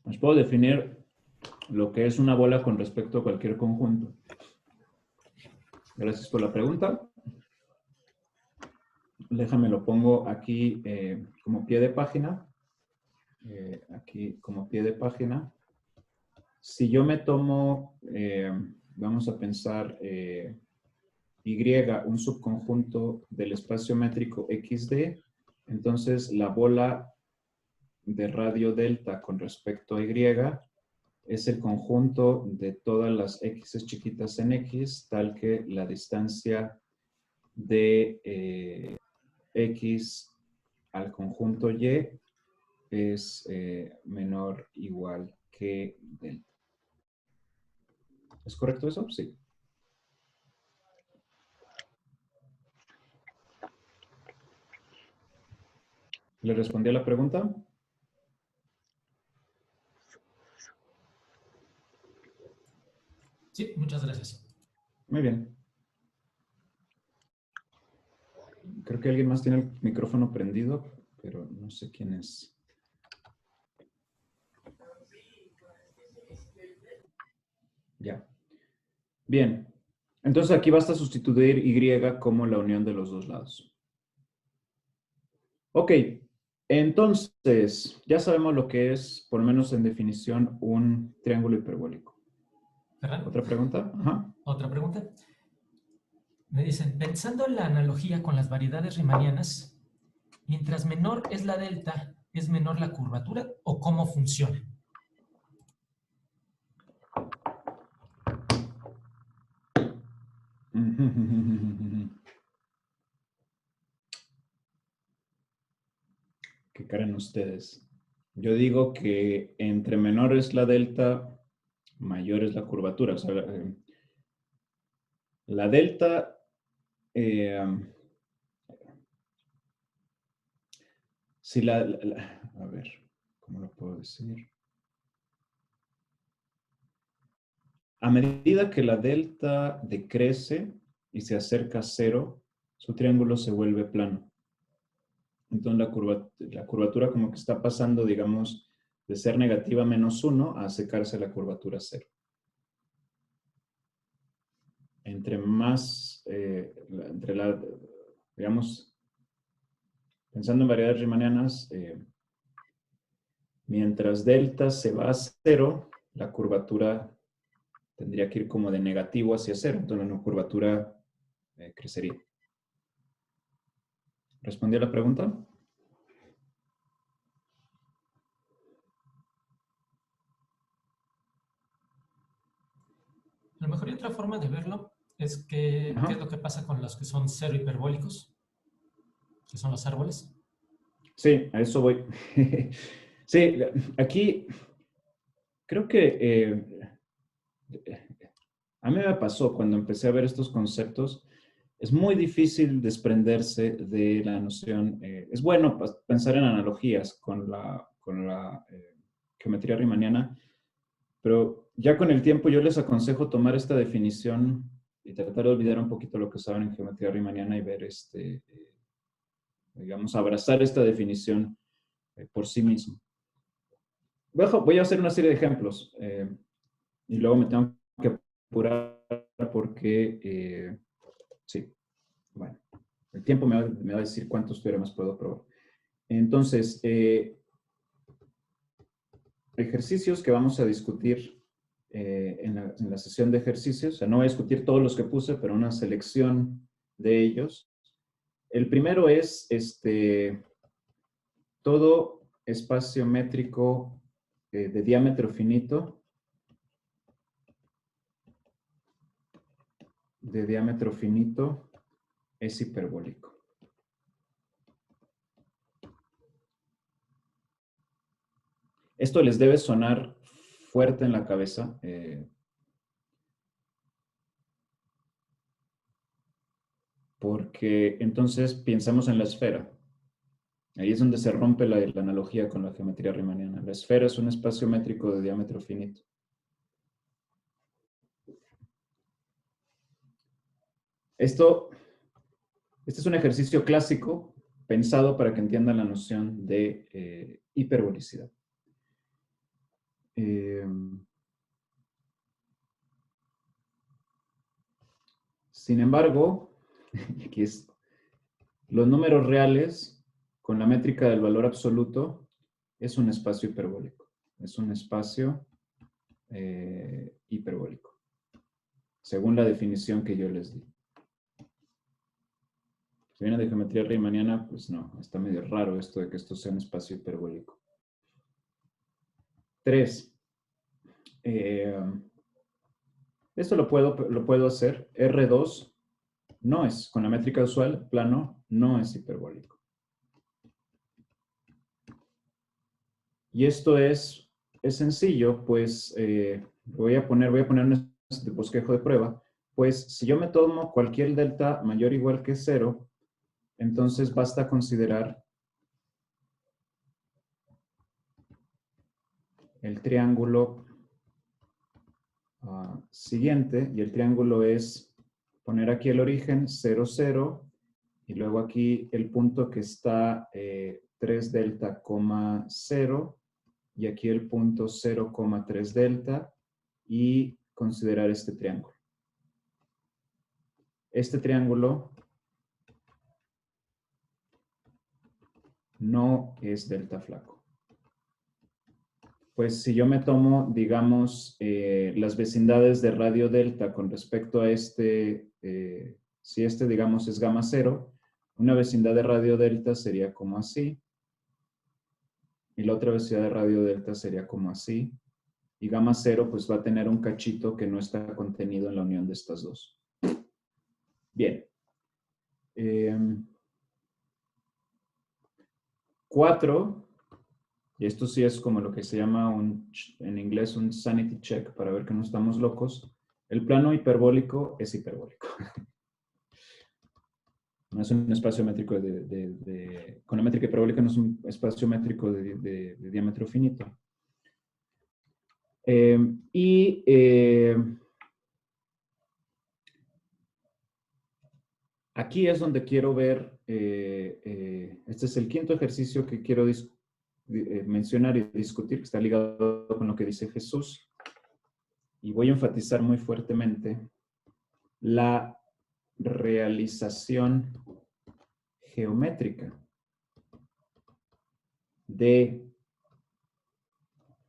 Pues puedo definir lo que es una bola con respecto a cualquier conjunto. Gracias por la pregunta. Déjame lo pongo aquí como pie de página. Aquí como pie de página. Si yo me tomo, vamos a pensar Y, un subconjunto del espacio métrico XD, entonces la bola de radio delta con respecto a Y es el conjunto de todas las X chiquitas en X, tal que la distancia de X al conjunto Y es menor o igual que delta. ¿Es correcto eso? Sí. ¿Le respondí a la pregunta? Sí, muchas gracias. Muy bien. Creo que alguien más tiene el micrófono prendido, pero no sé quién es. Ya. Bien. Entonces aquí basta sustituir y como la unión de los dos lados. Ok. Entonces, ya sabemos lo que es, por lo menos en definición, un triángulo hiperbólico. ¿Verdad? ¿Otra pregunta? Ajá. Otra pregunta. Me dicen, pensando en la analogía con las variedades riemannianas, mientras menor es la delta, ¿es menor la curvatura o cómo funciona? ¿Qué creen ustedes? Yo digo que entre menor es la delta, mayor es la curvatura. O sea, la delta, si a ver, ¿cómo lo puedo decir? A medida que la delta decrece y se acerca a cero, su triángulo se vuelve plano. Entonces la curvatura como que está pasando, digamos, de ser negativa -1 a acercarse a la curvatura 0. Entre más, digamos, pensando en variedades riemannianas, mientras delta se va a 0, la curvatura tendría que ir como de negativo hacia 0, entonces la curvatura crecería. ¿Respondí a la pregunta? A lo mejor hay otra forma de verlo es que, ¿qué es Ajá. lo que pasa con los que son cero hiperbólicos? Que son los árboles. Sí, a eso voy. Sí, aquí creo que a mí me pasó cuando empecé a ver estos conceptos, es muy difícil desprenderse de la noción, es bueno pensar en analogías con la geometría riemanniana, pero ya con el tiempo yo les aconsejo tomar esta definición y tratar de olvidar un poquito lo que saben en geometría riemanniana y ver, digamos, abrazar esta definición por sí mismo. Voy a hacer una serie de ejemplos y luego me tengo que apurar porque, sí, bueno, el tiempo me va a decir cuántos teoremas puedo probar. Entonces, ejercicios que vamos a discutir en la sesión de ejercicios. O sea, no voy a discutir todos los que puse, pero una selección de ellos. El primero es todo espacio métrico de diámetro finito es hiperbólico. Esto les debe sonar fuerte en la cabeza. Porque entonces pensamos en la esfera. Ahí es donde se rompe la analogía con la geometría riemanniana. La esfera es un espacio métrico de diámetro finito. Este es un ejercicio clásico pensado para que entiendan la noción de hiperbolicidad. Sin embargo, aquí es, los números reales con la métrica del valor absoluto es un espacio hiperbólico. Es un espacio hiperbólico, según la definición que yo les di. Si viene de geometría riemanniana, pues no, está medio raro esto de que esto sea un espacio hiperbólico. 3. Esto lo puedo hacer. R2 no es, con la métrica usual, plano, no es hiperbólico. Y esto es sencillo, pues voy a poner un bosquejo de prueba. Pues si yo me tomo cualquier delta mayor o igual que 0, entonces basta considerar el triángulo siguiente, y el triángulo es poner aquí el origen 0, 0, y luego aquí el punto que está 3 delta, 0, y aquí el punto 0,3 delta, y considerar este triángulo. Este triángulo no es delta flaco. Pues si yo me tomo, digamos, las vecindades de radio delta con respecto a este, si este, digamos, es gamma 0, una vecindad de radio delta sería como así. Y la otra vecindad de radio delta sería como así. Y gamma 0 pues va a tener un cachito que no está contenido en la unión de estas dos. Bien. 4, y esto sí es como lo que se llama en inglés un sanity check para ver que no estamos locos. El plano hiperbólico es hiperbólico. No es un espacio métrico con la métrica hiperbólica no es un espacio métrico de diámetro finito. Aquí es donde quiero ver, este es el quinto ejercicio que quiero mencionar y discutir, que está ligado con lo que dice Jesús. Y voy a enfatizar muy fuertemente la realización geométrica de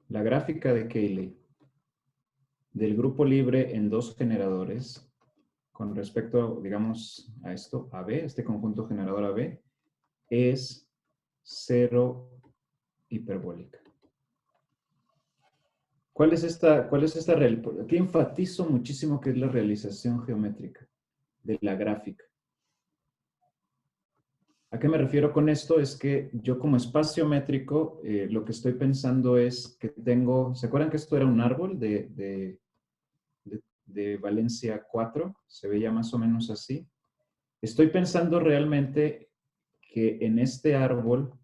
la gráfica de Cayley del grupo libre en dos generadores con respecto, digamos, a esto, AB, este conjunto generador AB, es cero hiperbólica. ¿Cuál es esta Aquí enfatizo muchísimo que es la realización geométrica de la gráfica. ¿A qué me refiero con esto? Es que yo como espacio métrico, lo que estoy pensando es que tengo, ¿se acuerdan que esto era un árbol de valencia 4? Se veía más o menos así. Estoy pensando realmente que en este árbol,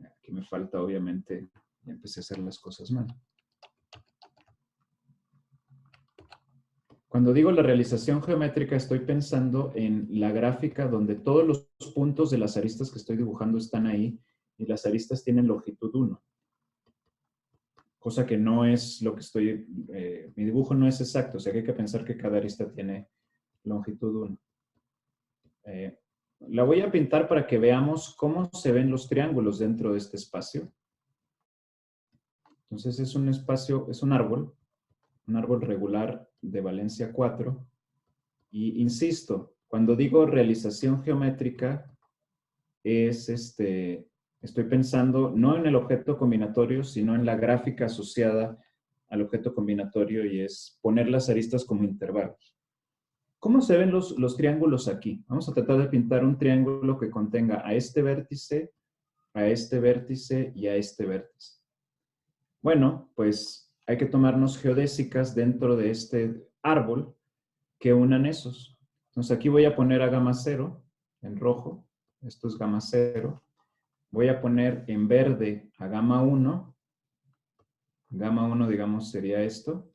aquí me falta obviamente, ya empecé a hacer las cosas mal. Cuando digo la realización geométrica, estoy pensando en la gráfica donde todos los puntos de las aristas que estoy dibujando están ahí y las aristas tienen longitud 1. Cosa que no es lo que estoy, mi dibujo no es exacto, o sea que hay que pensar que cada arista tiene longitud 1. La voy a pintar para que veamos cómo se ven los triángulos dentro de este espacio. Entonces es un espacio, es un árbol regular de valencia 4. Y insisto, cuando digo realización geométrica, estoy pensando no en el objeto combinatorio, sino en la gráfica asociada al objeto combinatorio y es poner las aristas como intervalos. ¿Cómo se ven los triángulos aquí? Vamos a tratar de pintar un triángulo que contenga a este vértice y a este vértice. Bueno, pues hay que tomarnos geodésicas dentro de este árbol que unan esos. Entonces aquí voy a poner a gamma 0 en rojo. Esto es gamma 0. Voy a poner en verde a gamma 1. Gamma 1, digamos, sería esto.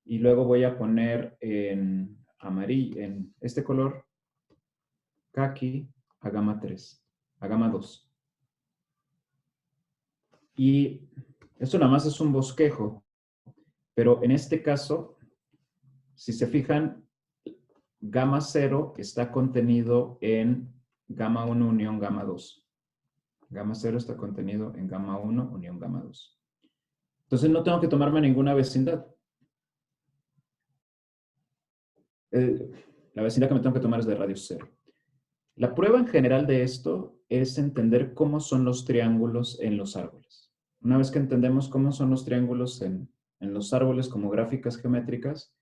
Y luego voy a poner en amarillo, en este color, caqui, a gamma 3, a gamma 2. Y esto nada más es un bosquejo, pero en este caso, si se fijan, gamma 0 está contenido en gamma 1 unión gamma 2. Gamma 0 está contenido en gamma 1 unión gamma 2. Entonces no tengo que tomarme ninguna vecindad. La vecindad que me tengo que tomar es de radio 0. La prueba en general de esto es entender cómo son los triángulos en los árboles. Una vez que entendemos cómo son los triángulos en los árboles como gráficas geométricas,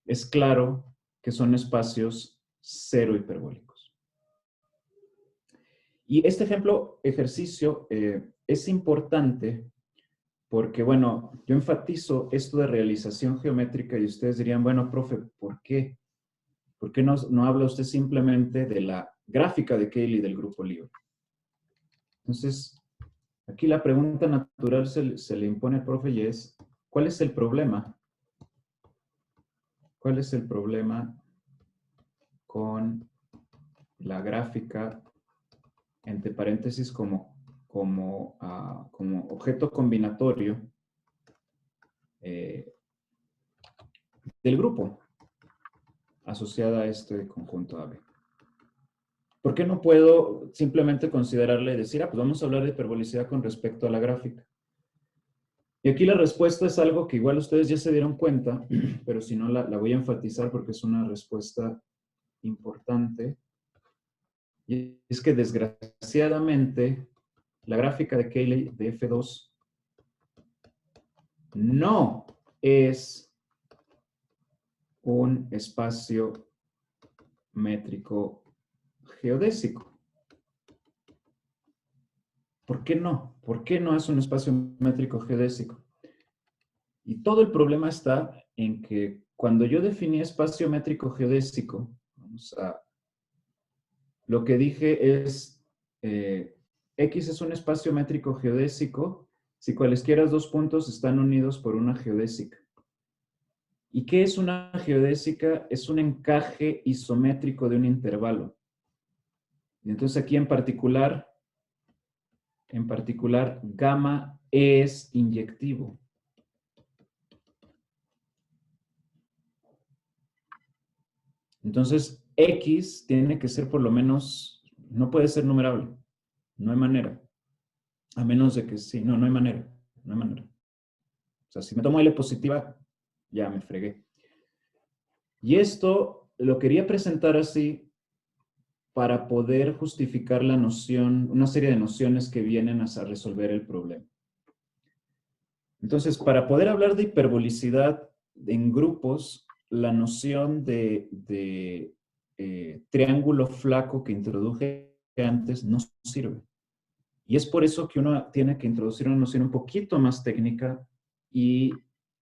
es claro que son espacios cero hiperbólicos. Y este ejercicio es importante porque, bueno, yo enfatizo esto de realización geométrica y ustedes dirían, bueno, profe, ¿por qué? ¿Por qué no habla usted simplemente de la gráfica de Cayley del grupo libre? Entonces, aquí la pregunta natural se le impone al profe y es, ¿cuál es el problema? ¿Cuál es el problema con la gráfica, entre paréntesis, como objeto combinatorio del grupo asociada a este conjunto AB. ¿Por qué no puedo simplemente considerarle y decir, pues vamos a hablar de hiperbolicidad con respecto a la gráfica? Y aquí la respuesta es algo que igual ustedes ya se dieron cuenta, pero si no la voy a enfatizar porque es una respuesta importante. Y es que desgraciadamente la gráfica de Cayley de F2 no es un espacio métrico geodésico. ¿Por qué no? ¿Por qué no es un espacio métrico geodésico? Y todo el problema está en que cuando yo definí espacio métrico geodésico, lo que dije es, X es un espacio métrico geodésico si cualesquiera dos puntos están unidos por una geodésica. ¿Y qué es una geodésica? Es un encaje isométrico de un intervalo. Y entonces aquí en particular, gamma es inyectivo. Entonces, X tiene que ser por lo menos, no puede ser numerable. No hay manera. A menos de que sí, no hay manera. No hay manera. O sea, si me tomo L positiva, ya me fregué. Y esto lo quería presentar así para poder justificar la noción, una serie de nociones que vienen a resolver el problema. Entonces, para poder hablar de hiperbolicidad en grupos, la noción de triángulo flaco que introduje antes no sirve. Y es por eso que uno tiene que introducir una noción un poquito más técnica y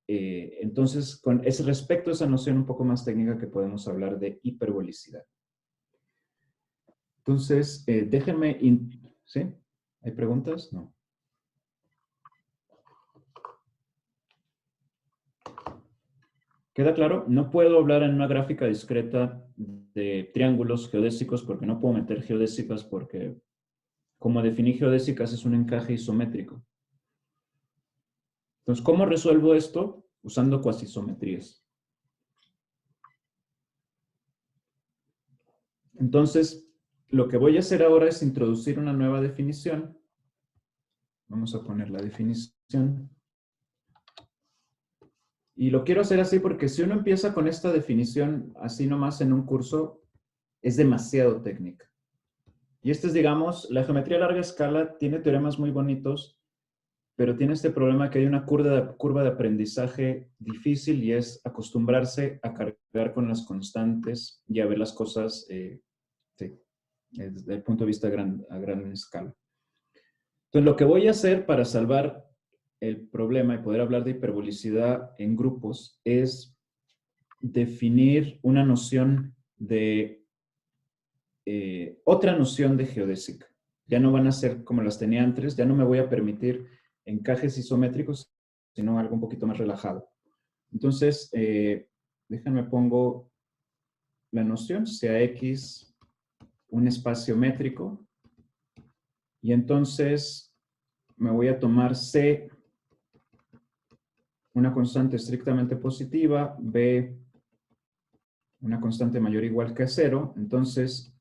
entonces es respecto a esa noción un poco más técnica que podemos hablar de hiperbolicidad. Entonces, déjenme... ¿Sí? ¿Hay preguntas? No. ¿Queda claro? No puedo hablar en una gráfica discreta de triángulos geodésicos porque no puedo meter geodésicas porque, como definí geodésicas, es un encaje isométrico. Entonces, ¿cómo resuelvo esto? Usando cuasisometrías. Entonces, lo que voy a hacer ahora es introducir una nueva definición. Vamos a poner la definición. Y lo quiero hacer así porque si uno empieza con esta definición así nomás en un curso, es demasiado técnica. Y esta es, digamos, la geometría a larga escala tiene teoremas muy bonitos, pero tiene este problema que hay una curva de aprendizaje difícil y es acostumbrarse a cargar con las constantes y a ver las cosas desde el punto de vista a gran escala. Entonces, lo que voy a hacer para salvar el problema y poder hablar de hiperbolicidad en grupos es definir una noción de otra noción de geodésica. Ya no van a ser como las tenía antes, ya no me voy a permitir encajes isométricos, sino algo un poquito más relajado. Entonces, déjenme pongo la noción, sea X un espacio métrico, y entonces me voy a tomar C, una constante estrictamente positiva, B, una constante mayor o igual que a 0, entonces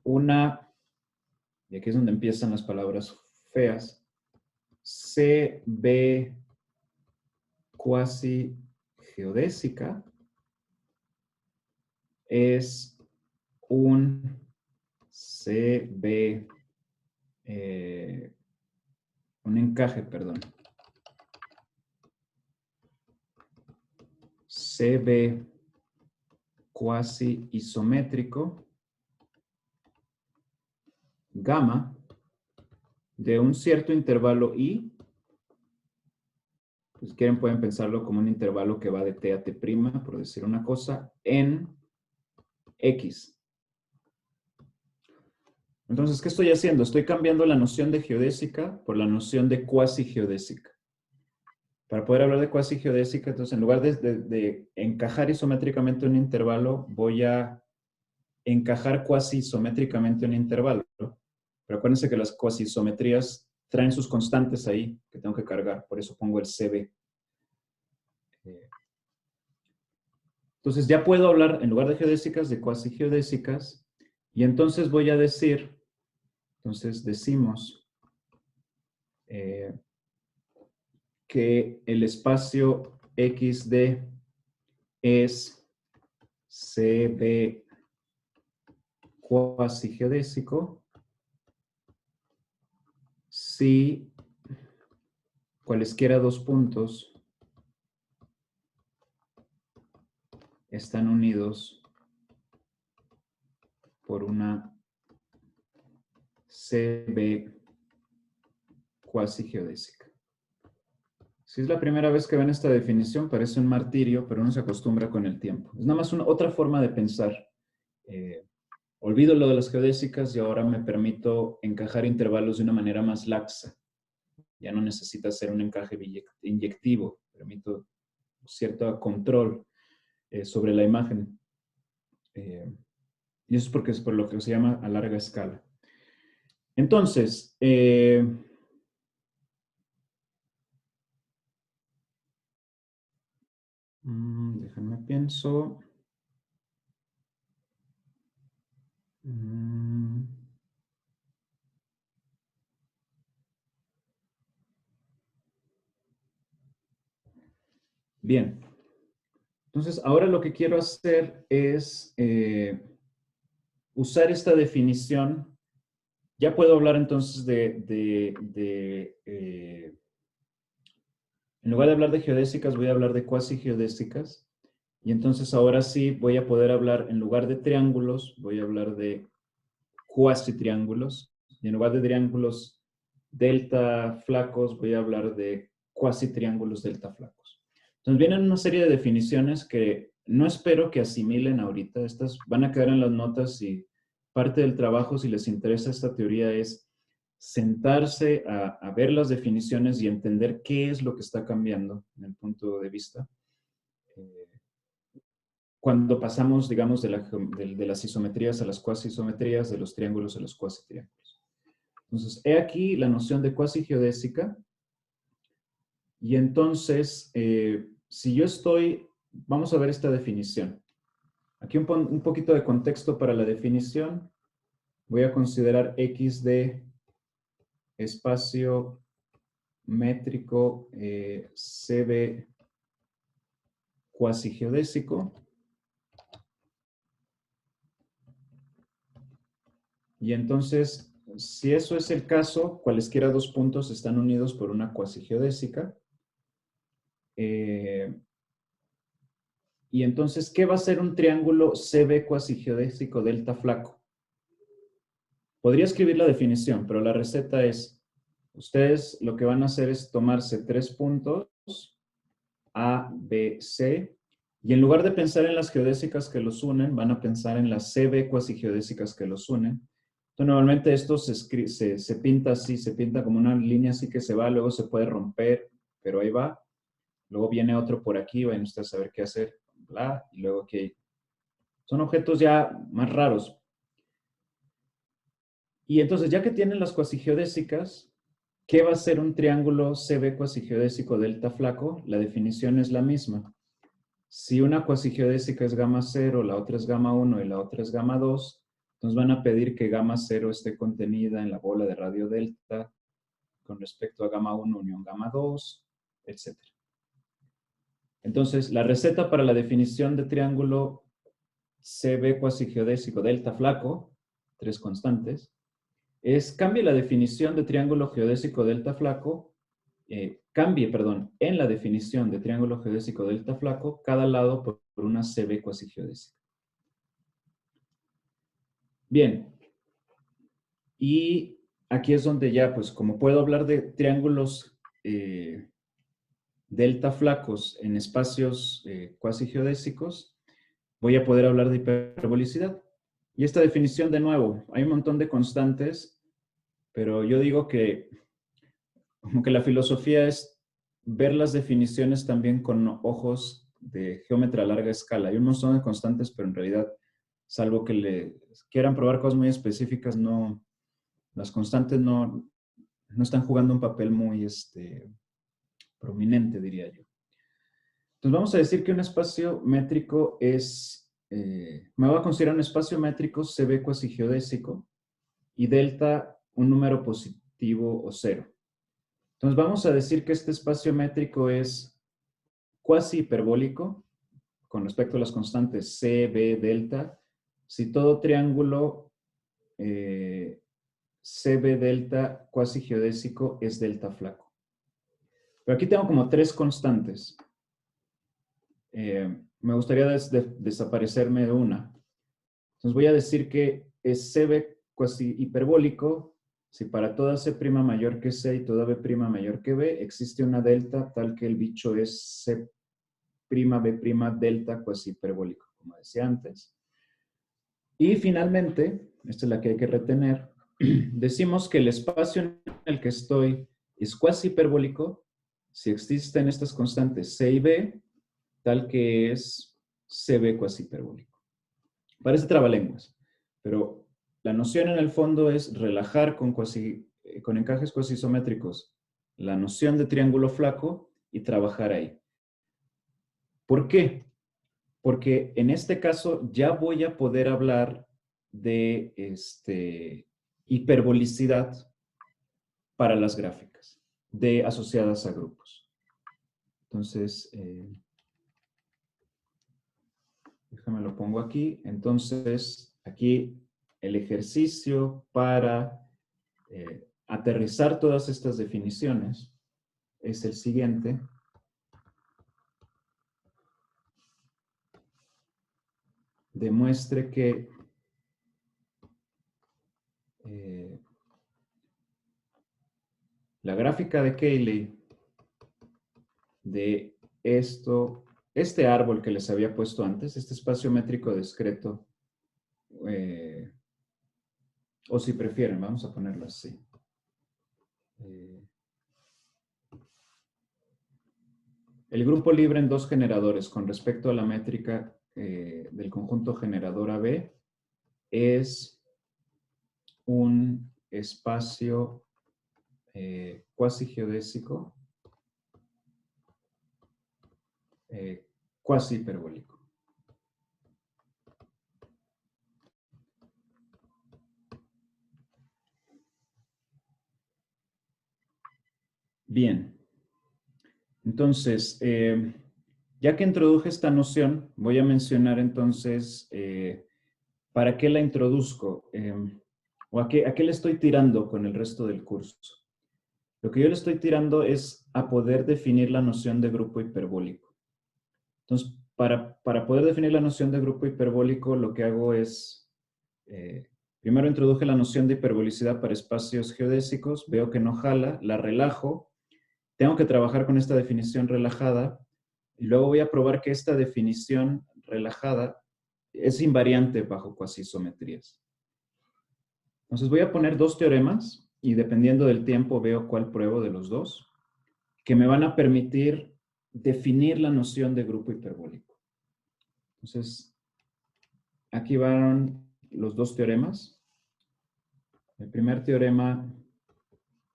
y aquí es donde empiezan las palabras feas, CB cuasi geodésica es un CB, un encaje, perdón. CB cuasi isométrico gamma de un cierto intervalo I, pues quieren pueden pensarlo como un intervalo que va de T a T', por decir una cosa, en X. Entonces, ¿qué estoy haciendo? Estoy cambiando la noción de geodésica por la noción de cuasi geodésica. Para poder hablar de cuasi geodésica, entonces en lugar de encajar isométricamente un intervalo, voy a encajar cuasi isométricamente un intervalo, ¿no? Pero acuérdense que las cuasi isometrías traen sus constantes ahí que tengo que cargar, por eso pongo el CB. Entonces ya puedo hablar, en lugar de geodésicas, de cuasi geodésicas. Y entonces voy a decir, entonces decimos que el espacio XD es CB cuasi geodésico si cualesquiera dos puntos están unidos por una CB cuasi geodésica. Si es la primera vez que ven esta definición, parece un martirio, pero uno se acostumbra con el tiempo. Es nada más otra forma de pensar. Olvido lo de las geodésicas y ahora me permito encajar intervalos de una manera más laxa. Ya no necesita ser un encaje inyectivo. Permito cierto control sobre la imagen. Y eso es porque es por lo que se llama a larga escala. Entonces, déjenme pienso. Bien. Entonces, ahora lo que quiero hacer es usar esta definición. Ya puedo hablar entonces en lugar de hablar de geodésicas, voy a hablar de cuasi geodésicas. Y entonces ahora sí voy a poder hablar, en lugar de triángulos, voy a hablar de cuasi triángulos. Y en lugar de triángulos delta flacos, voy a hablar de cuasi triángulos delta flacos. Entonces vienen una serie de definiciones que no espero que asimilen ahorita. Estas van a quedar en las notas y parte del trabajo, si les interesa esta teoría, es sentarse a ver las definiciones y entender qué es lo que está cambiando en el punto de vista. Cuando pasamos, digamos, de las isometrías a las cuasi isometrías, de los triángulos a los cuasi triángulos. Entonces, he aquí la noción de cuasi geodésica. Y entonces, si yo estoy, vamos a ver esta definición. Aquí un poquito de contexto para la definición. Voy a considerar X de espacio métrico CB cuasi geodésico. Y entonces, si eso es el caso, cualesquiera dos puntos están unidos por una cuasi geodésica. Y entonces, ¿qué va a ser un triángulo CB cuasi geodésico delta flaco? Podría escribir la definición, pero la receta es, ustedes lo que van a hacer es tomarse 3 puntos, A, B, C, y en lugar de pensar en las geodésicas que los unen, van a pensar en las CB cuasi geodésicas que los unen. Entonces, normalmente esto se pinta así, se pinta como una línea así que se va, luego se puede romper, pero ahí va. Luego viene otro por aquí, vayan ustedes a saber qué hacer, bla, y luego aquí. Son objetos ya más raros. Y entonces, ya que tienen las cuasigeodésicas, ¿qué va a ser un triángulo CB cuasigeodésico delta flaco? La definición es la misma. Si una cuasigeodésica es gamma 0, la otra es gamma 1 y la otra es gamma 2, nos van a pedir que gamma 0 esté contenida en la bola de radio delta con respecto a gamma 1 unión gamma 2, etc. Entonces, la receta para la definición de triángulo CB cuasigeodésico delta flaco, 3 constantes, cambie la definición de triángulo geodésico delta flaco, en la definición de triángulo geodésico delta flaco, cada lado por una CB cuasigeodésica. Bien. Y aquí es donde ya, pues como puedo hablar de triángulos delta flacos en espacios cuasigeodésicos, voy a poder hablar de hiperbolicidad. Y esta definición, de nuevo, hay un montón de constantes, pero yo digo que como que la filosofía es ver las definiciones también con ojos de geómetra a larga escala. Hay un montón de constantes, pero en realidad, salvo que le quieran probar cosas muy específicas, no, las constantes no están jugando un papel muy prominente, diría yo. Entonces vamos a decir que un espacio métrico es, me voy a considerar un espacio métrico CB cuasi geodésico y delta un número positivo o cero. Entonces vamos a decir que este espacio métrico es cuasi hiperbólico con respecto a las constantes C, B, delta, si todo triángulo CB delta cuasi geodésico es delta flaco. Pero aquí tengo como tres constantes. Me gustaría desaparecerme de una. Entonces voy a decir que es CB cuasi hiperbólico si para toda C' mayor que C y toda B' mayor que B existe una delta tal que el bicho es C' B' delta cuasi hiperbólico, como decía antes. Y finalmente, esta es la que hay que retener, decimos que el espacio en el que estoy es cuasi hiperbólico si existen estas constantes C y B, tal que es CB cuasi hiperbólico. Parece trabalenguas, pero la noción en el fondo es relajar con encajes cuasi isométricos la noción de triángulo flaco y trabajar ahí. ¿Por qué? Porque en este caso ya voy a poder hablar de hiperbolicidad para las gráficas asociadas a grupos. Entonces, déjame lo pongo aquí. Entonces, aquí el ejercicio para aterrizar todas estas definiciones es el siguiente. Demuestre que la gráfica de Cayley de este árbol que les había puesto antes, este espacio métrico discreto, o si prefieren, vamos a ponerlo así. El grupo libre en dos generadores con respecto a la métrica del conjunto generador AB es un espacio cuasi geodésico cuasi hiperbólico. Bien. Entonces, ya que introduje esta noción, voy a mencionar entonces para qué la introduzco o a qué le estoy tirando con el resto del curso. Lo que yo le estoy tirando es a poder definir la noción de grupo hiperbólico. Entonces, para poder definir la noción de grupo hiperbólico, lo que hago es, primero introduje la noción de hiperbolicidad para espacios geodésicos, veo que no jala, la relajo, tengo que trabajar con esta definición relajada y luego voy a probar que esta definición relajada es invariante bajo cuasisometrías. Entonces voy a poner dos teoremas y dependiendo del tiempo veo cuál pruebo de los dos, que me van a permitir definir la noción de grupo hiperbólico. Entonces, aquí van los dos teoremas. El primer teorema,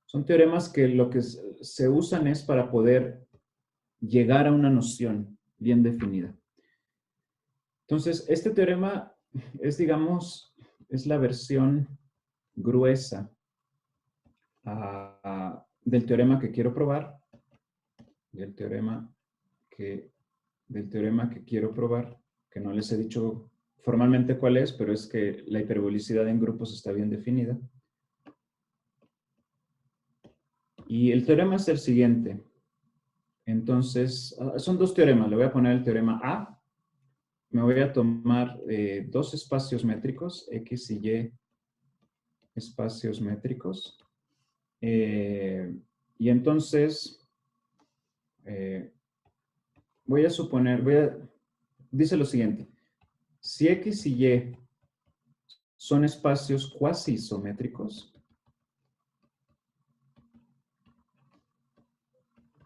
son teoremas que lo que se usan es para poder llegar a una noción bien definida. Entonces, este teorema es, digamos, es la versión gruesa del teorema que quiero probar, del teorema que quiero probar, que no les he dicho formalmente cuál es, pero es que la hiperbolicidad en grupos está bien definida. Y el teorema es el siguiente. Entonces, son dos teoremas. Le voy a poner el teorema A. Me voy a tomar dos espacios métricos, X y Y espacios métricos. Y entonces, voy a suponer, dice lo siguiente. Si X y Y son espacios cuasi isométricos,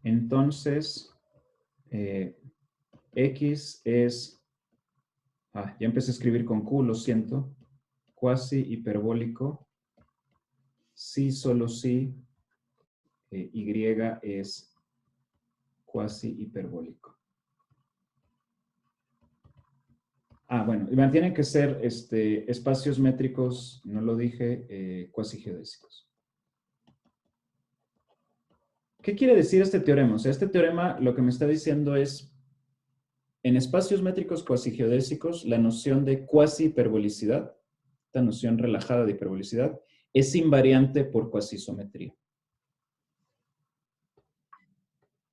entonces X es, ya empecé a escribir con Q, lo siento, cuasi hiperbólico, si solo si Y es cuasi hiperbólico. Bueno, y tienen que ser espacios métricos, no lo dije, cuasi geodésicos. ¿Qué quiere decir este teorema? O sea, este teorema lo que me está diciendo es, en espacios métricos cuasi geodésicos, la noción de cuasi hiperbolicidad, esta noción relajada de hiperbolicidad, es invariante por cuasi-isometría.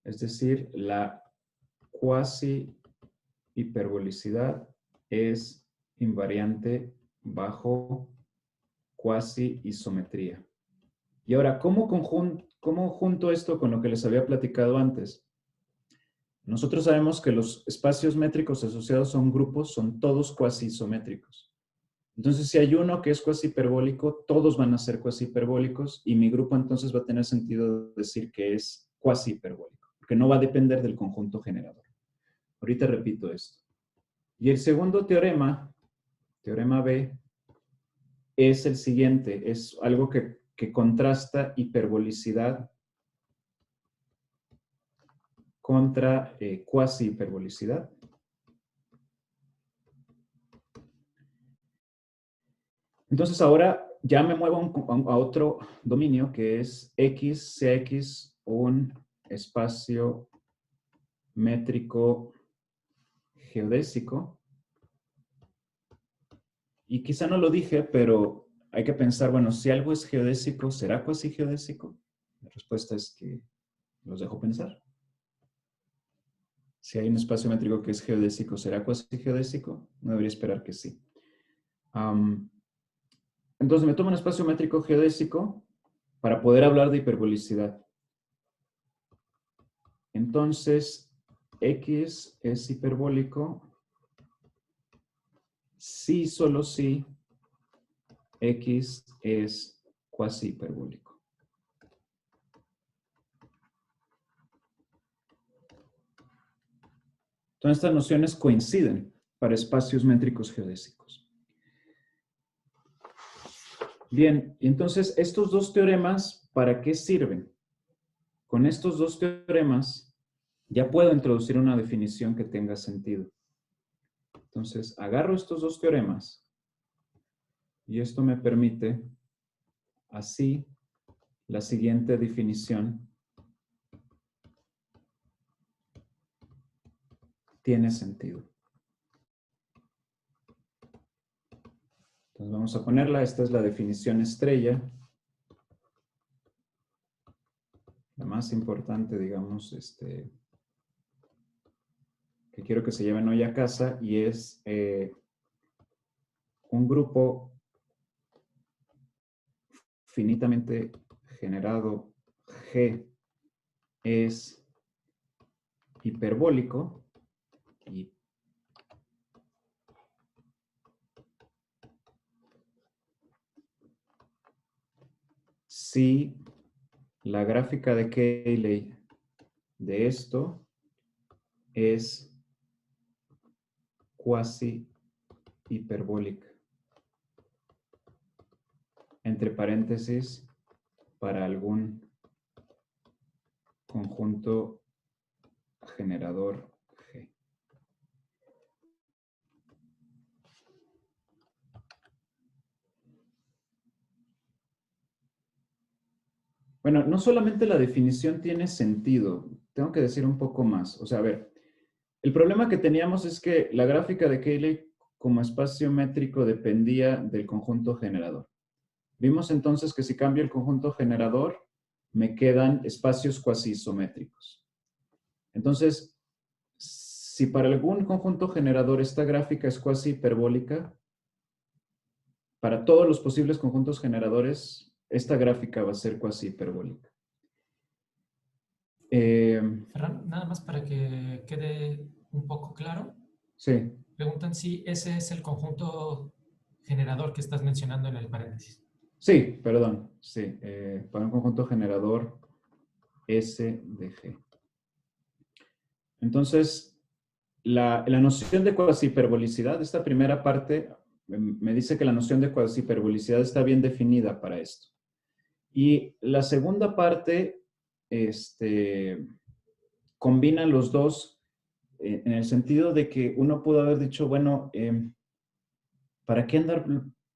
Es decir, la cuasi hiperbolicidad es invariante bajo cuasi-isometría. Y ahora, ¿cómo junto esto con lo que les había platicado antes? Nosotros sabemos que los espacios métricos asociados a un grupo son todos cuasi-isométricos. Entonces, si hay uno que es cuasi hiperbólico, todos van a ser cuasi hiperbólicos y mi grupo entonces va a tener sentido decir que es cuasi hiperbólico, porque no va a depender del conjunto generador. Ahorita repito esto. Y el segundo teorema, teorema B, es el siguiente. Es algo que contrasta hiperbolicidad contra cuasi hiperbolicidad. Entonces ahora ya me muevo a otro dominio que es X, sea X un espacio métrico geodésico. Y quizá no lo dije, pero hay que pensar, bueno, si algo es geodésico, ¿será cuasi geodésico? La respuesta es que los dejo pensar. Si hay un espacio métrico que es geodésico, ¿será cuasi geodésico? No debería esperar que sí. Entonces me tomo un espacio métrico geodésico para poder hablar de hiperbolicidad. Entonces, X es hiperbólico si, solo si, X es cuasi hiperbólico. Entonces, estas nociones coinciden para espacios métricos geodésicos. Bien, entonces, estos dos teoremas, ¿para qué sirven? Con estos dos teoremas, ya puedo introducir una definición que tenga sentido. Entonces, agarro estos dos teoremas y esto me permite así la siguiente definición tiene sentido. Entonces vamos a ponerla, esta es la definición estrella. La más importante, digamos, que quiero que se lleven hoy a casa y es un grupo finitamente generado G es hiperbólico y si la gráfica de Cayley de esto es cuasi hiperbólica. Entre paréntesis, para algún conjunto generador G. Bueno, no solamente la definición tiene sentido, tengo que decir un poco más. O sea, a ver, el problema que teníamos es que la gráfica de Cayley como espacio métrico dependía del conjunto generador. Vimos entonces que si cambio el conjunto generador, me quedan espacios cuasi isométricos. Entonces, si para algún conjunto generador esta gráfica es cuasi hiperbólica, para todos los posibles conjuntos generadores, esta gráfica va a ser cuasi hiperbólica. Ferran, nada más para que quede un poco claro. Sí. Preguntan si ese es el conjunto generador que estás mencionando en el paréntesis. Sí, perdón. Sí, para un conjunto generador S de G. Entonces, la noción de cuasi-hiperbolicidad, esta primera parte, me dice que la noción de cuasi-hiperbolicidad está bien definida para esto. Y la segunda parte, combina los dos en el sentido de que uno pudo haber dicho, bueno, ¿para qué andar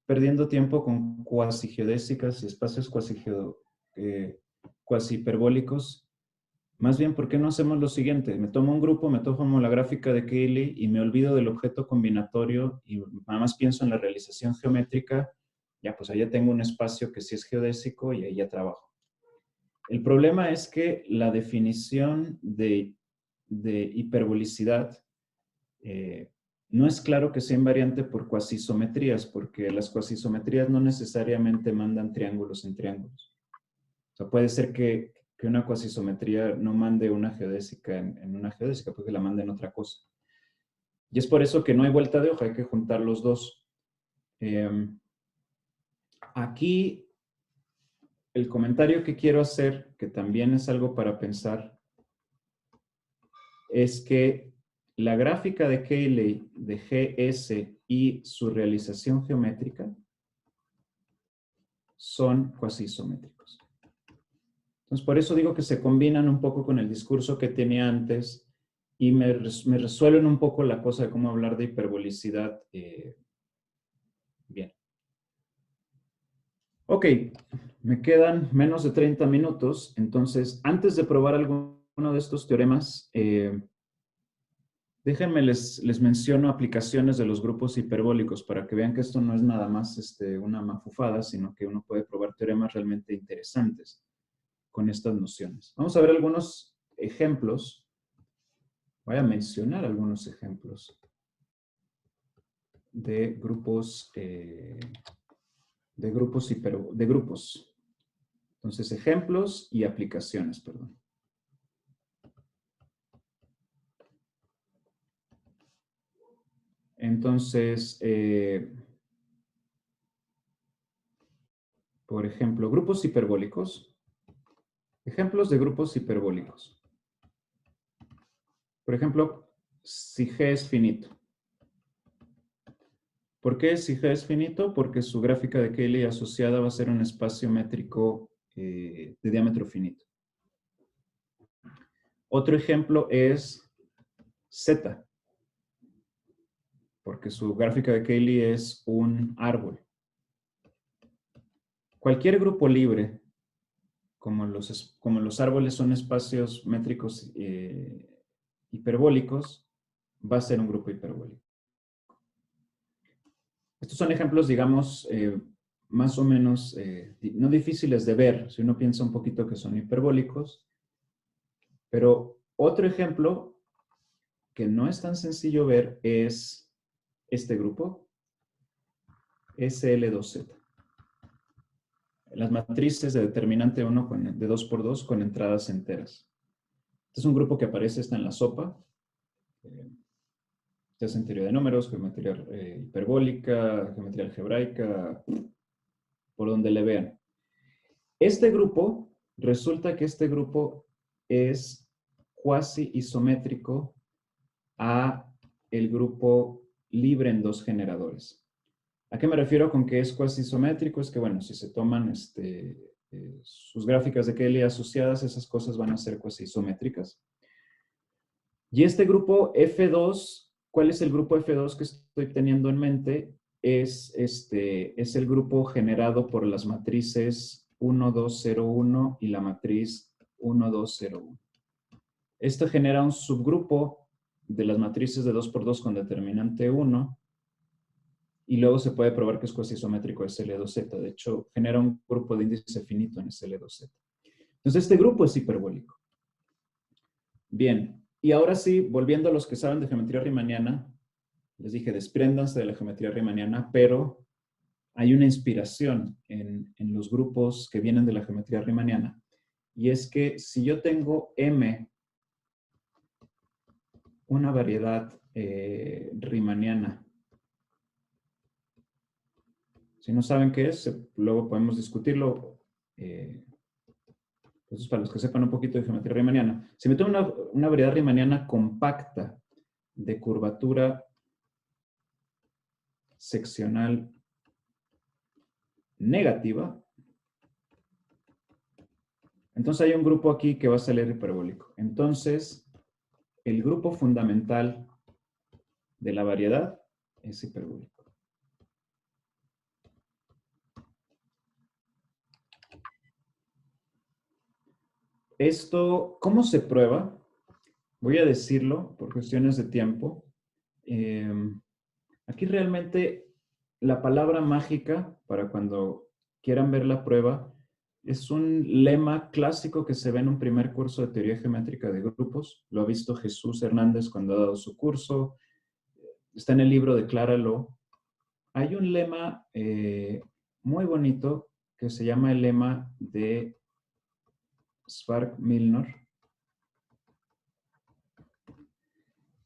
perdiendo tiempo con cuasigeodésicas y espacios cuasi hiperbólicos? Más bien, ¿por qué no hacemos lo siguiente? Me tomo un grupo, me tomo la gráfica de Cayley y me olvido del objeto combinatorio y nada más pienso en la realización geométrica. Ya, pues ahí ya tengo un espacio que sí es geodésico y ahí ya trabajo. El problema es que la definición de hiperbolicidad no es claro que sea invariante por cuasisometrías, porque las cuasisometrías no necesariamente mandan triángulos en triángulos. O sea, puede ser que una cuasisometría no mande una geodésica en una geodésica, porque la mande en otra cosa. Y es por eso que no hay vuelta de hoja, hay que juntar los dos. Aquí, el comentario que quiero hacer, que también es algo para pensar, es que la gráfica de Cayley de GS y su realización geométrica son cuasisométricos. Entonces, por eso digo que se combinan un poco con el discurso que tenía antes y me resuelven un poco la cosa de cómo hablar de hiperbolicidad. Bien. Ok, me quedan menos de 30 minutos, entonces, antes de probar alguno de estos teoremas, déjenme les menciono aplicaciones de los grupos hiperbólicos para que vean que esto no es nada más una mafufada, sino que uno puede probar teoremas realmente interesantes con estas nociones. Vamos a ver algunos ejemplos. Voy a mencionar algunos ejemplos de grupos, Entonces, ejemplos y aplicaciones, perdón. Entonces, por ejemplo, grupos hiperbólicos. Ejemplos de grupos hiperbólicos. Por ejemplo, si G es finito. ¿Por qué si G es finito? Porque su gráfica de Cayley asociada va a ser un espacio métrico de diámetro finito. Otro ejemplo es Z, porque su gráfica de Cayley es un árbol. Cualquier grupo libre, como los árboles son espacios métricos hiperbólicos, va a ser un grupo hiperbólico. Estos son ejemplos, digamos, más o menos no difíciles de ver, si uno piensa un poquito que son hiperbólicos. Pero otro ejemplo que no es tan sencillo ver es este grupo, SL2Z. Las matrices de determinante 1 de 2 por 2 con entradas enteras. Este es un grupo que aparece, está en la sopa. Se hace en teoría de números, geometría hiperbólica, geometría algebraica, por donde le vean. Este grupo, resulta que este grupo es cuasi isométrico a el grupo libre en dos generadores. ¿A qué me refiero con que es cuasi isométrico? Es que, bueno, si se toman sus gráficas de Cayley asociadas, esas cosas van a ser cuasi isométricas. Y este grupo F2, ¿cuál es el grupo F2 que estoy teniendo en mente? Es el grupo generado por las matrices 1, 2, 0, 1 y la matriz 1, 2, 0, 1. Esto genera un subgrupo de las matrices de 2 por 2 con determinante 1 y luego se puede probar que es cuasi isométrico SL2Z. De hecho, genera un grupo de índice finito en SL2Z. Entonces, este grupo es hiperbólico. Bien, y ahora sí, volviendo a los que saben de geometría riemanniana, les dije, despréndanse de la geometría riemanniana, pero hay una inspiración en los grupos que vienen de la geometría riemanniana. Y es que si yo tengo M, una variedad riemanniana, si no saben qué es, luego podemos discutirlo. Entonces, para los que sepan un poquito de geometría riemanniana, si me tomo una variedad riemanniana compacta de curvatura seccional negativa, entonces hay un grupo aquí que va a salir hiperbólico. Entonces, el grupo fundamental de la variedad es hiperbólico. Esto, ¿cómo se prueba? Voy a decirlo por cuestiones de tiempo. Aquí realmente la palabra mágica, para cuando quieran ver la prueba, es un lema clásico que se ve en un primer curso de teoría geométrica de grupos. Lo ha visto Jesús Hernández cuando ha dado su curso. Está en el libro Decláralo. Hay un lema muy bonito que se llama el lema de Svark-Milnor,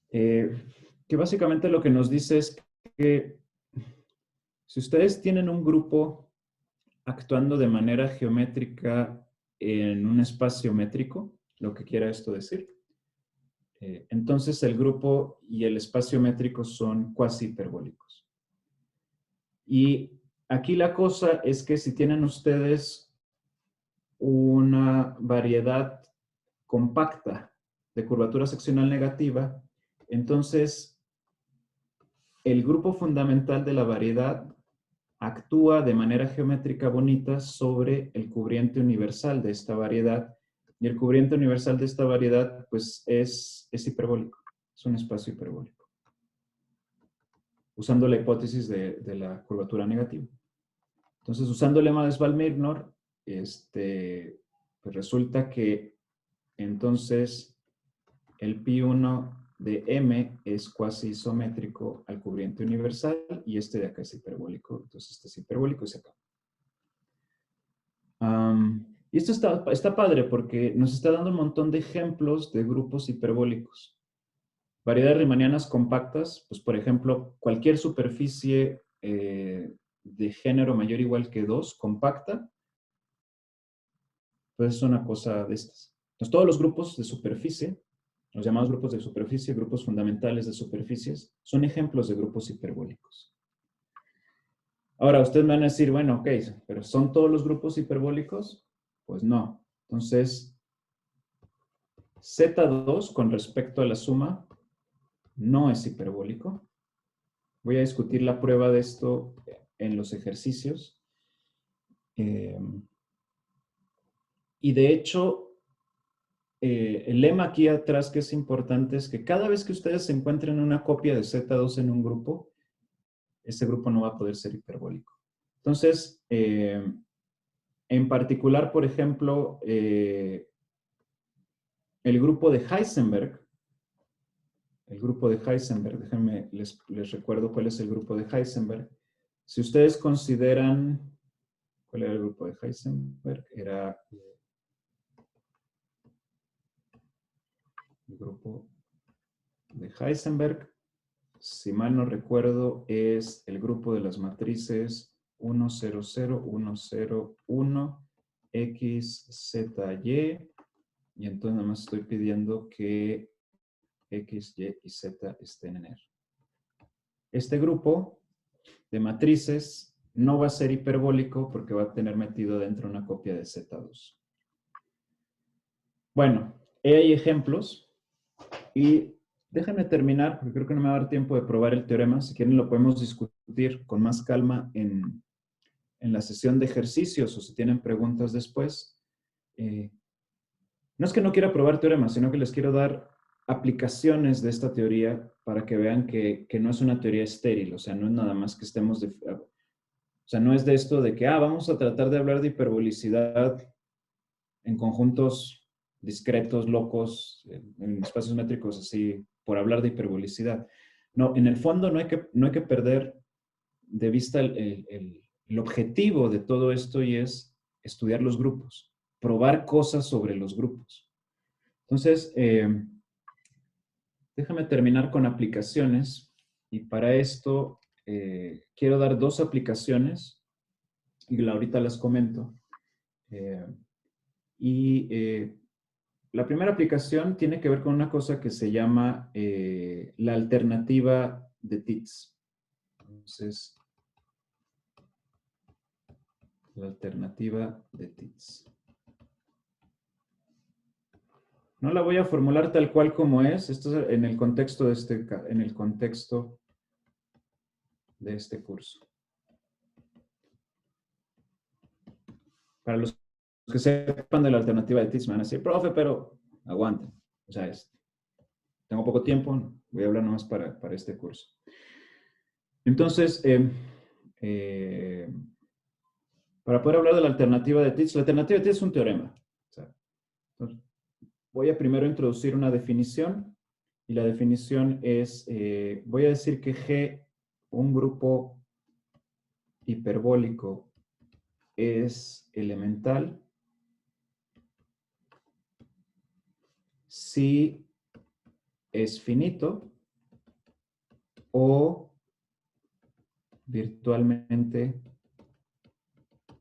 que básicamente lo que nos dice es que si ustedes tienen un grupo actuando de manera geométrica en un espacio métrico, lo que quiera esto decir, entonces el grupo y el espacio métrico son cuasi hiperbólicos. Y aquí la cosa es que si tienen ustedes una variedad compacta de curvatura seccional negativa, entonces el grupo fundamental de la variedad actúa de manera geométrica bonita sobre el cubriente universal de esta variedad, y el cubriente universal de esta variedad pues es hiperbólico, es un espacio hiperbólico, usando la hipótesis de la curvatura negativa. Entonces, usando el lema de Svalbard-Milnor, pues resulta que entonces el pi1 de M es cuasi isométrico al cubriente universal y este de acá es hiperbólico. Entonces este es hiperbólico y se acaba. Y esto está padre porque nos está dando un montón de ejemplos de grupos hiperbólicos. Variedades riemannianas compactas, pues por ejemplo, cualquier superficie de género mayor o igual que 2 compacta, pues es una cosa de estas. Entonces todos los grupos de superficie, los llamados grupos de superficie, grupos fundamentales de superficies, son ejemplos de grupos hiperbólicos. Ahora, ustedes me van a decir, bueno, ok, pero ¿son todos los grupos hiperbólicos? Pues no. Entonces, Z2 con respecto a la suma no es hiperbólico. Voy a discutir la prueba de esto en los ejercicios. Y de hecho, el lema aquí atrás que es importante es que cada vez que ustedes se encuentren una copia de Z2 en un grupo, ese grupo no va a poder ser hiperbólico. Entonces, en particular, por ejemplo, el grupo de Heisenberg, déjenme, les recuerdo cuál es el grupo de Heisenberg. Si ustedes consideran, ¿cuál era el grupo de Heisenberg? Era el grupo de Heisenberg, si mal no recuerdo, es el grupo de las matrices 1, 0, 0, 1, 0, 1, X, Z, Y, y entonces nada más estoy pidiendo que X, Y y Z estén en R. Este grupo de matrices no va a ser hiperbólico porque va a tener metido dentro una copia de Z2. Bueno, hay ejemplos y déjenme terminar porque creo que no me va a dar tiempo de probar el teorema. Si quieren lo podemos discutir con más calma en la sesión de ejercicios o si tienen preguntas después. No es que no quiera probar teoremas, sino que les quiero dar aplicaciones de esta teoría para que vean que no es una teoría estéril, o sea, no es nada más que estemos o sea, no es de esto de que, vamos a tratar de hablar de hiperbolicidad en conjuntos discretos, locos, en espacios métricos así, por hablar de hiperbolicidad. No, en el fondo no hay que perder de vista el objetivo de todo esto y es estudiar los grupos, probar cosas sobre los grupos. Entonces, déjame terminar con aplicaciones y para esto quiero dar dos aplicaciones y ahorita las comento. La primera aplicación tiene que ver con una cosa que se llama la alternativa de Tits. Entonces, la alternativa de Tits. No la voy a formular tal cual como es. Esto es en el contexto de este curso. Para los que sepan de la alternativa de TITS, me van a decir, profe, pero aguanten. O sea, tengo poco tiempo, voy a hablar nomás para este curso. Entonces, para poder hablar de la alternativa de TITS, la alternativa de TITS es un teorema. O sea, entonces, voy a primero introducir una definición, y la definición es, voy a decir que G, un grupo hiperbólico, es elemental si es finito o virtualmente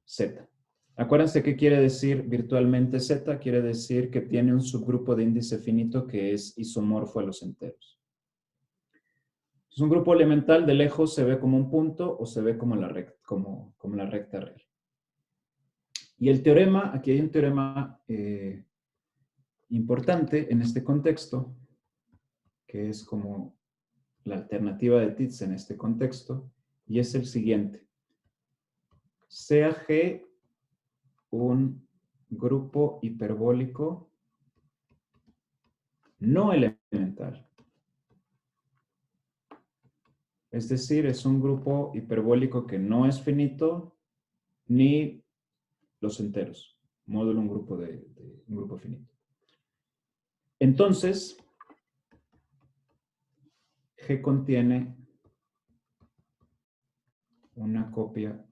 Z. Acuérdense qué quiere decir virtualmente Z. Quiere decir que tiene un subgrupo de índice finito que es isomorfo a los enteros. Es un grupo elemental, de lejos se ve como un punto o se ve como la recta real. Y el teorema, aquí hay un teorema importante en este contexto, que es como la alternativa de TITS en este contexto, y es el siguiente. Sea G un grupo hiperbólico no elemental. Es decir, es un grupo hiperbólico que no es finito ni los enteros. Módulo un grupo finito. Entonces, G contiene una copia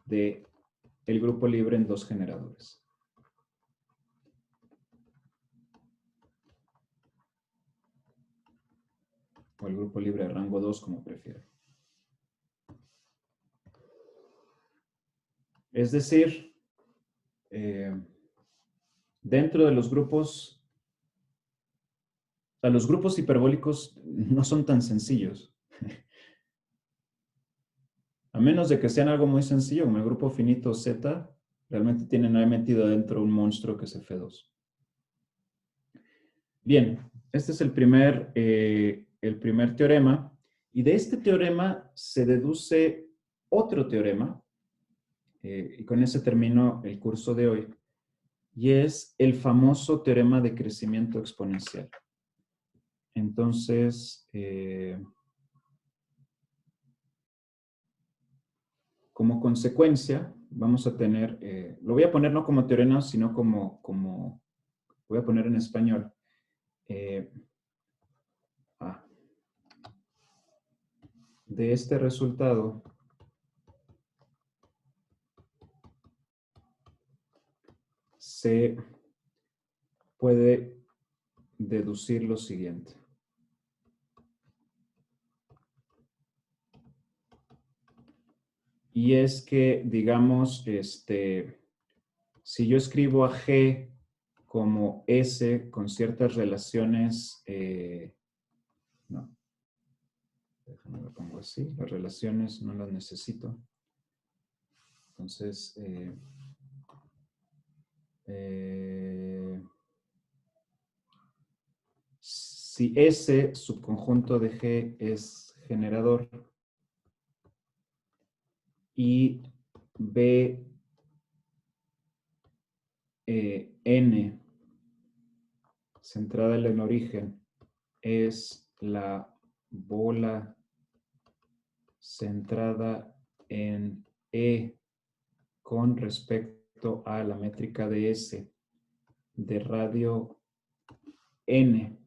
de el grupo libre en dos generadores. O el grupo libre de rango 2, como prefiera. Es decir, dentro de los grupos, los grupos hiperbólicos no son tan sencillos. A menos de que sean algo muy sencillo, como el grupo finito Z, realmente tienen ahí metido adentro un monstruo que es F2. Bien, este es el primer teorema. Y de este teorema se deduce otro teorema, y con ese termino el curso de hoy, y es el famoso teorema de crecimiento exponencial. Entonces, como consecuencia, vamos a tener, lo voy a poner no como teorema, sino voy a poner en español. De este resultado, se puede deducir lo siguiente. Y es que, digamos, si yo escribo a G como S con ciertas relaciones, no, déjame lo pongo así, las relaciones no las necesito. Entonces, si S subconjunto de G es generador y B N centrada en el origen es la bola centrada en E con respecto a la métrica de S de radio N,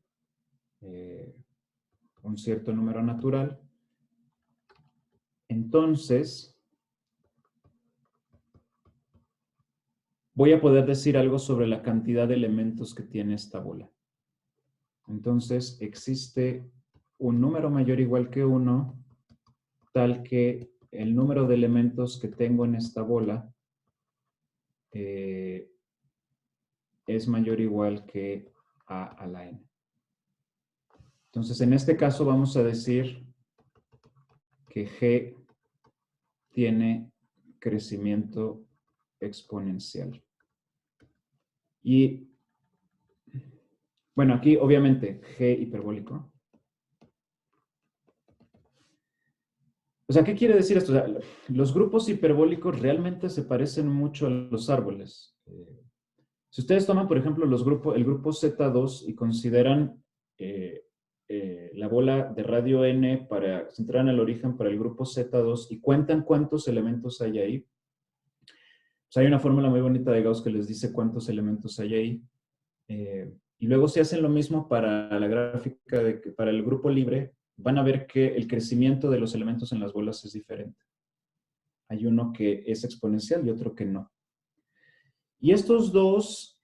un cierto número natural, entonces voy a poder decir algo sobre la cantidad de elementos que tiene esta bola. Entonces existe un número mayor o igual que 1, tal que el número de elementos que tengo en esta bola es mayor o igual que A a la N. Entonces, en este caso vamos a decir que G tiene crecimiento exponencial. Y Bueno, aquí obviamente G hiperbólico. O sea, ¿qué quiere decir esto? O sea, los grupos hiperbólicos realmente se parecen mucho a los árboles. Si ustedes toman, por ejemplo, el grupo Z2 y consideran la bola de radio N para centrar en el origen para el grupo Z2 y cuentan cuántos elementos hay ahí, pues hay una fórmula muy bonita de Gauss que les dice cuántos elementos hay ahí. Y luego si hacen lo mismo para la gráfica, para el grupo libre, van a ver que el crecimiento de los elementos en las bolas es diferente. Hay uno que es exponencial y otro que no. Y estos dos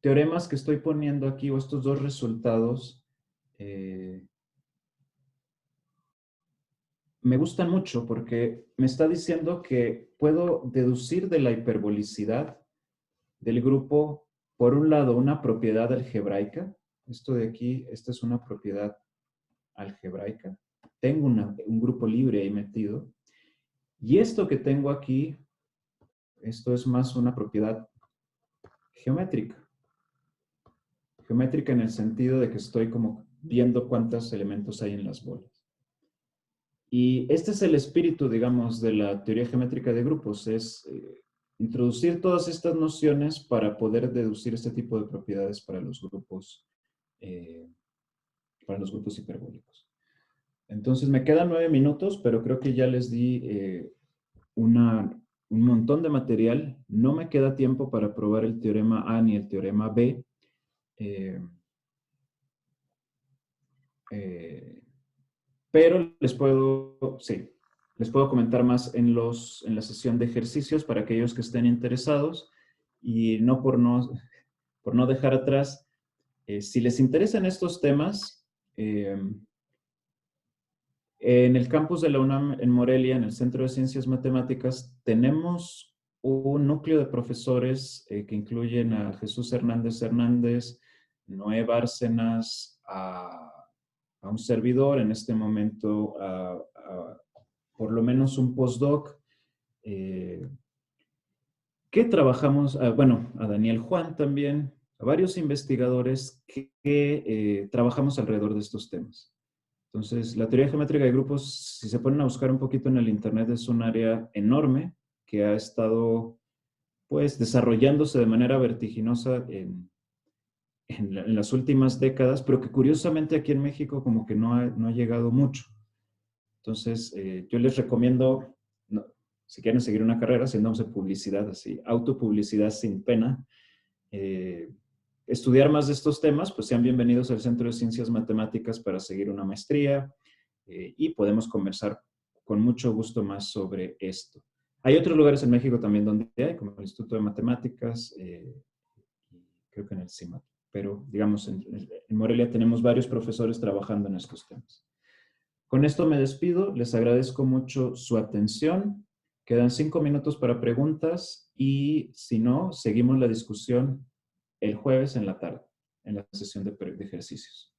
teoremas que estoy poniendo aquí, o estos dos resultados, me gustan mucho porque me está diciendo que puedo deducir de la hiperbolicidad del grupo, por un lado, una propiedad algebraica. Esto de aquí, esta es una propiedad algebraica. Tengo un grupo libre ahí metido. Y esto que tengo aquí, esto es más una propiedad geométrica. Geométrica en el sentido de que estoy como viendo cuántos elementos hay en las bolas. Y este es el espíritu, digamos, de la teoría geométrica de grupos, es introducir todas estas nociones para poder deducir este tipo de propiedades para los grupos hiperbólicos. Entonces me quedan 9 minutos, pero creo que ya les di un montón de material. No me queda tiempo para probar el teorema A ni el teorema B. Pero les puedo comentar más en la sesión de ejercicios para aquellos que estén interesados y no por no dejar atrás. Si les interesan estos temas, en el campus de la UNAM en Morelia, en el Centro de Ciencias Matemáticas, tenemos un núcleo de profesores que incluyen a Jesús Hernández Hernández, Noé Bárcenas, a un servidor, en este momento por lo menos un postdoc, que trabajamos, bueno, a Daniel Juan también, a varios investigadores que trabajamos alrededor de estos temas. Entonces, la teoría geométrica de grupos, si se ponen a buscar un poquito en el Internet, es un área enorme que ha estado, pues, desarrollándose de manera vertiginosa en las últimas décadas, pero que curiosamente aquí en México como que no ha llegado mucho. Entonces, yo les recomiendo, no, si quieren seguir una carrera, haciéndose publicidad así, autopublicidad sin pena, estudiar más de estos temas, pues sean bienvenidos al Centro de Ciencias Matemáticas para seguir una maestría y podemos conversar con mucho gusto más sobre esto. Hay otros lugares en México también donde hay, como el Instituto de Matemáticas, creo que en el CIMAT, pero digamos en Morelia tenemos varios profesores trabajando en estos temas. Con esto me despido, les agradezco mucho su atención. Quedan 5 minutos para preguntas y si no, seguimos la discusión el jueves en la tarde, en la sesión de ejercicios.